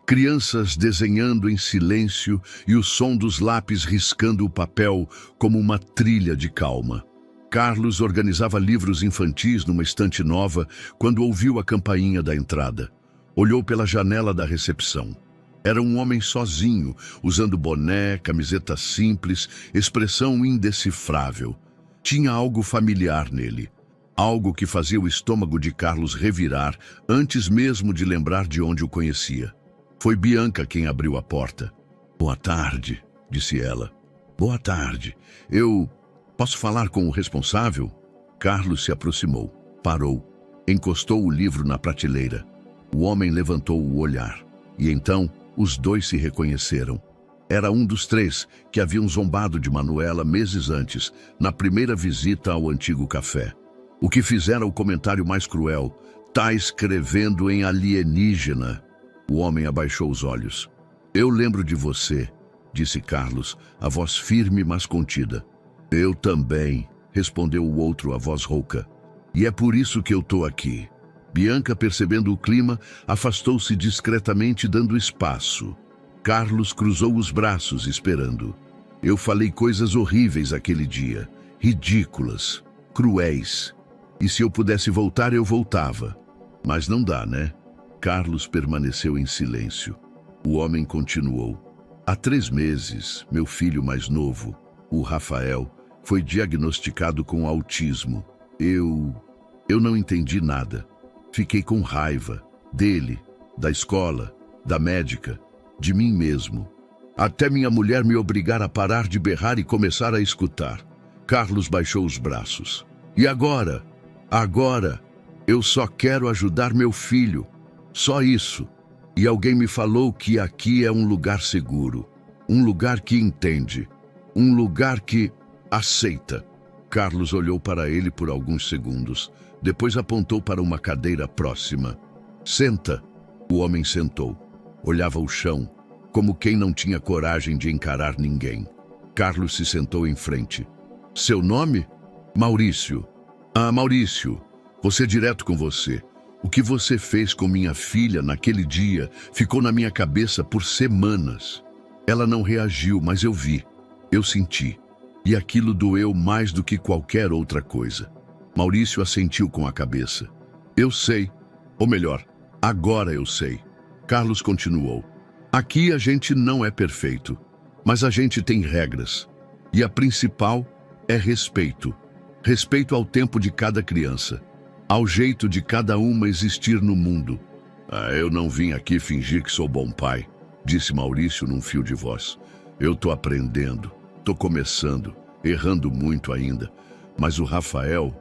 Crianças desenhando em silêncio e o som dos lápis riscando o papel como uma trilha de calma. Carlos organizava livros infantis numa estante nova quando ouviu a campainha da entrada. Olhou pela janela da recepção. Era um homem sozinho, usando boné, camiseta simples, expressão indecifrável. Tinha algo familiar nele. Algo que fazia o estômago de Carlos revirar antes mesmo de lembrar de onde o conhecia. Foi Bianca quem abriu a porta. Boa tarde, disse ela. Boa tarde. Eu... posso falar com o responsável? Carlos se aproximou, parou, encostou o livro na prateleira. O homem levantou o olhar, e então os dois se reconheceram. Era um dos 3 que haviam zombado de Manuela meses antes, na primeira visita ao antigo café. O que fizera o comentário mais cruel: tá escrevendo em alienígena. O homem abaixou os olhos. Eu lembro de você, disse Carlos, a voz firme mas contida. Eu também, respondeu o outro, a voz rouca. E é por isso que eu tô aqui. Bianca, percebendo o clima, afastou-se discretamente, dando espaço. Carlos cruzou os braços, esperando. Eu falei coisas horríveis aquele dia, ridículas, cruéis. E se eu pudesse voltar, eu voltava. Mas não dá, né? Carlos permaneceu em silêncio. O homem continuou. Há 3 meses, meu filho mais novo, o Rafael, foi diagnosticado com autismo. Eu não entendi nada. Fiquei com raiva dele, da escola, da médica, de mim mesmo. Até minha mulher me obrigar a parar de berrar e começar a escutar. Carlos baixou os braços. E agora? Agora, eu só quero ajudar meu filho. Só isso. E alguém me falou que aqui é um lugar seguro. Um lugar que entende. Um lugar que aceita. Carlos olhou para ele por alguns segundos. Depois apontou para uma cadeira próxima. Senta. O homem sentou. Olhava o chão, como quem não tinha coragem de encarar ninguém. Carlos se sentou em frente. Seu nome? Maurício. Ah, Maurício, vou ser direto com você. O que você fez com minha filha naquele dia ficou na minha cabeça por semanas. Ela não reagiu, mas eu vi. Eu senti. E aquilo doeu mais do que qualquer outra coisa. Maurício assentiu com a cabeça. Eu sei. Ou melhor, agora eu sei. Carlos continuou. Aqui a gente não é perfeito, mas a gente tem regras. E a principal é respeito. Respeito ao tempo de cada criança, ao jeito de cada uma existir no mundo. Eu não vim aqui fingir que sou bom pai, disse Maurício num fio de voz. Eu tô aprendendo, tô começando, errando muito ainda. Mas o Rafael,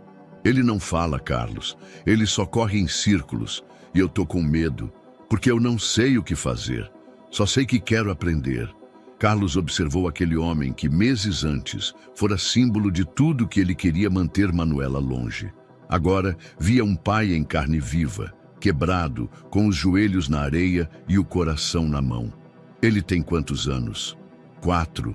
ele não fala, Carlos. Ele só corre em círculos e eu tô com medo, porque eu não sei o que fazer. Só sei que quero aprender. Carlos observou aquele homem que, meses antes, fora símbolo de tudo que ele queria manter Manuela longe. Agora, via um pai em carne viva, quebrado, com os joelhos na areia e o coração na mão. Ele tem quantos anos? 4.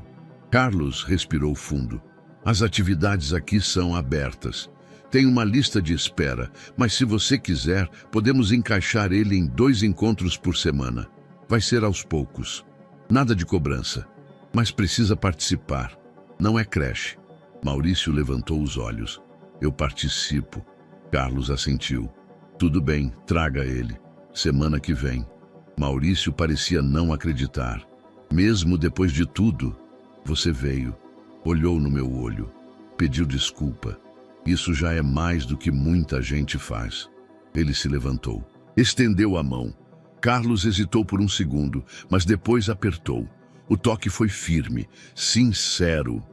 Carlos respirou fundo. As atividades aqui são abertas. Tem uma lista de espera, mas se você quiser, podemos encaixar ele em 2 encontros por semana. Vai ser aos poucos. Nada de cobrança. Mas precisa participar. Não é creche. Maurício levantou os olhos. Eu participo. Carlos assentiu. Tudo bem, traga ele. Semana que vem. Maurício parecia não acreditar. Mesmo depois de tudo, você veio. Olhou no meu olho. Pediu desculpa. Isso já é mais do que muita gente faz. Ele se levantou. Estendeu a mão. Carlos hesitou por um segundo, mas depois apertou. O toque foi firme, sincero.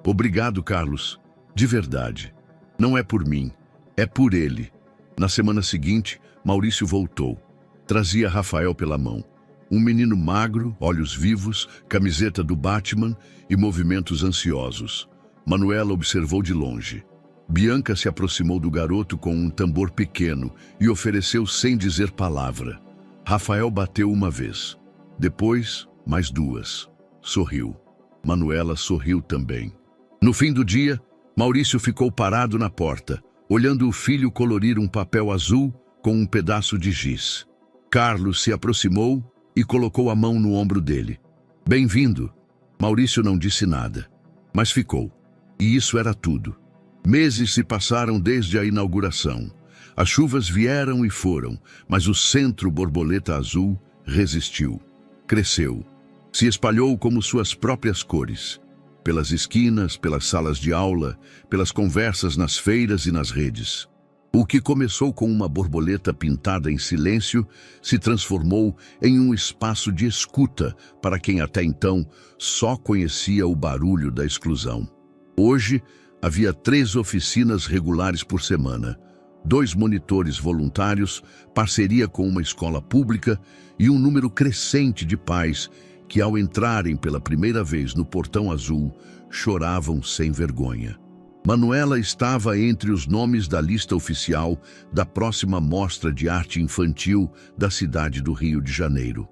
Obrigado, Carlos. De verdade. Não é por mim, é por ele. Na semana seguinte, Maurício voltou. Trazia Rafael pela mão. Um menino magro, olhos vivos, camiseta do Batman e movimentos ansiosos. Manuela observou de longe. Bianca se aproximou do garoto com um tambor pequeno e ofereceu sem dizer palavra. Rafael bateu uma vez. Depois, mais 2. Sorriu. Manuela sorriu também. No fim do dia, Maurício ficou parado na porta, olhando o filho colorir um papel azul com um pedaço de giz. Carlos se aproximou e colocou a mão no ombro dele. Bem-vindo. Maurício não disse nada, mas ficou. E isso era tudo. Meses se passaram desde a inauguração. As chuvas vieram e foram, mas o centro borboleta azul resistiu. Cresceu. Se espalhou como suas próprias cores. Pelas esquinas, pelas salas de aula, pelas conversas nas feiras e nas redes. O que começou com uma borboleta pintada em silêncio se transformou em um espaço de escuta para quem até então só conhecia o barulho da exclusão. Hoje, havia 3 oficinas regulares por semana, 2 monitores voluntários, parceria com uma escola pública e um número crescente de pais que, ao entrarem pela primeira vez no Portão Azul, choravam sem vergonha. Manuela estava entre os nomes da lista oficial da próxima mostra de arte infantil da cidade do Rio de Janeiro.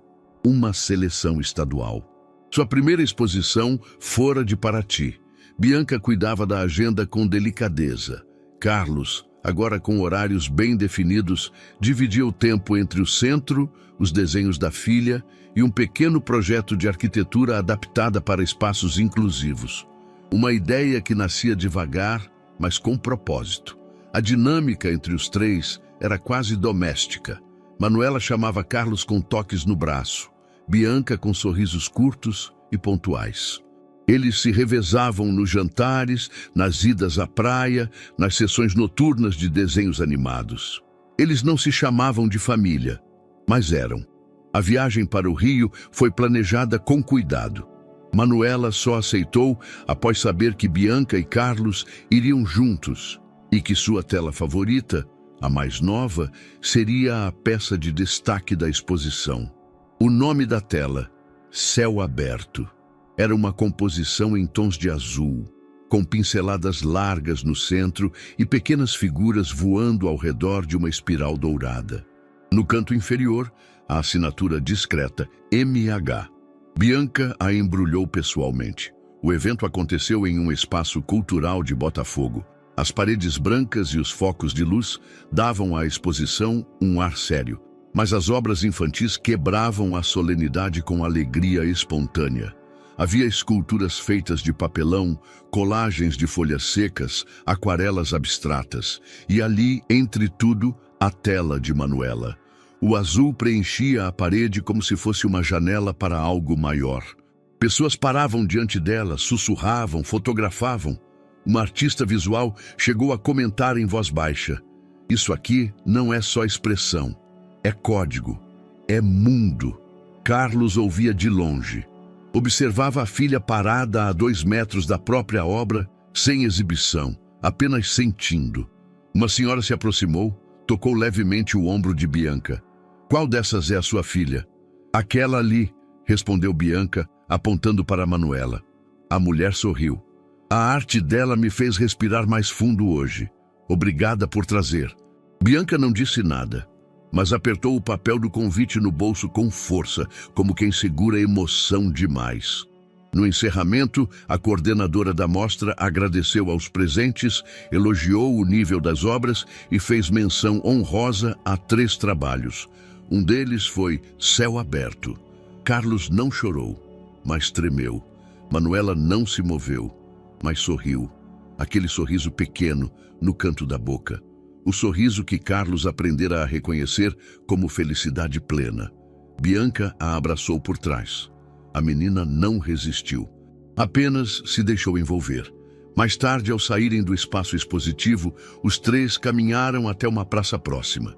Uma seleção estadual. Sua primeira exposição fora de Paraty. Bianca cuidava da agenda com delicadeza. Carlos, agora com horários bem definidos, dividia o tempo entre o centro, os desenhos da filha e um pequeno projeto de arquitetura adaptada para espaços inclusivos. Uma ideia que nascia devagar, mas com propósito. A dinâmica entre os três era quase doméstica. Manuela chamava Carlos com toques no braço, Bianca com sorrisos curtos e pontuais. Eles se revezavam nos jantares, nas idas à praia, nas sessões noturnas de desenhos animados. Eles não se chamavam de família, mas eram. A viagem para o Rio foi planejada com cuidado. Manuela só aceitou após saber que Bianca e Carlos iriam juntos e que sua tela favorita, a mais nova, seria a peça de destaque da exposição. O nome da tela, Céu Aberto, era uma composição em tons de azul, com pinceladas largas no centro e pequenas figuras voando ao redor de uma espiral dourada. No canto inferior, a assinatura discreta MH. Bianca a embrulhou pessoalmente. O evento aconteceu em um espaço cultural de Botafogo. As paredes brancas e os focos de luz davam à exposição um ar sério, mas as obras infantis quebravam a solenidade com alegria espontânea. Havia esculturas feitas de papelão, colagens de folhas secas, aquarelas abstratas, e ali, entre tudo, a tela de Manuela. O azul preenchia a parede como se fosse uma janela para algo maior. Pessoas paravam diante dela, sussurravam, fotografavam. Uma artista visual chegou a comentar em voz baixa: "Isso aqui não é só expressão, é código, é mundo." Carlos ouvia de longe. Observava a filha parada a 2 metros da própria obra, sem exibição, apenas sentindo. Uma senhora se aproximou, tocou levemente o ombro de Bianca. "Qual dessas é a sua filha?" "Aquela ali", respondeu Bianca, apontando para Manuela. A mulher sorriu. "A arte dela me fez respirar mais fundo hoje. Obrigada por trazer." Bianca não disse nada, mas apertou o papel do convite no bolso com força, como quem segura emoção demais. No encerramento, a coordenadora da mostra agradeceu aos presentes, elogiou o nível das obras e fez menção honrosa a 3 trabalhos. Um deles foi Céu Aberto. Carlos não chorou, mas tremeu. Manuela não se moveu, mas sorriu. Aquele sorriso pequeno no canto da boca. O sorriso que Carlos aprendera a reconhecer como felicidade plena. Bianca a abraçou por trás. A menina não resistiu. Apenas se deixou envolver. Mais tarde, ao saírem do espaço expositivo, os 3 caminharam até uma praça próxima.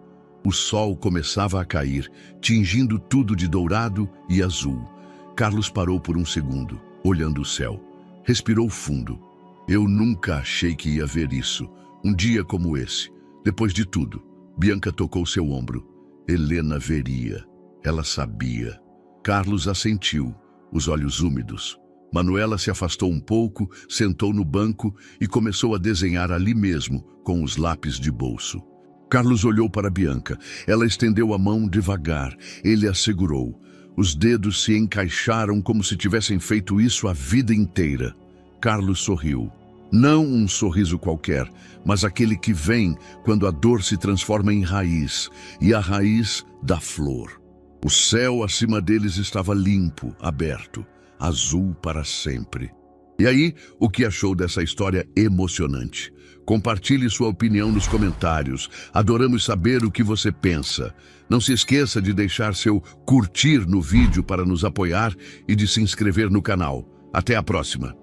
O sol começava a cair, tingindo tudo de dourado e azul. Carlos parou por um segundo, olhando o céu. Respirou fundo. "Eu nunca achei que ia ver isso, um dia como esse." Depois de tudo, Bianca tocou seu ombro. Helena veria. Ela sabia. Carlos assentiu, os olhos úmidos. Manuela se afastou um pouco, sentou no banco e começou a desenhar ali mesmo, com os lápis de bolso. Carlos olhou para Bianca. Ela estendeu a mão devagar. Ele a segurou. Os dedos se encaixaram como se tivessem feito isso a vida inteira. Carlos sorriu. Não um sorriso qualquer, mas aquele que vem quando a dor se transforma em raiz, e a raiz da flor. O céu acima deles estava limpo, aberto, azul para sempre. E aí, o que achou dessa história emocionante? Compartilhe sua opinião nos comentários. Adoramos saber o que você pensa. Não se esqueça de deixar seu curtir no vídeo para nos apoiar e de se inscrever no canal. Até a próxima!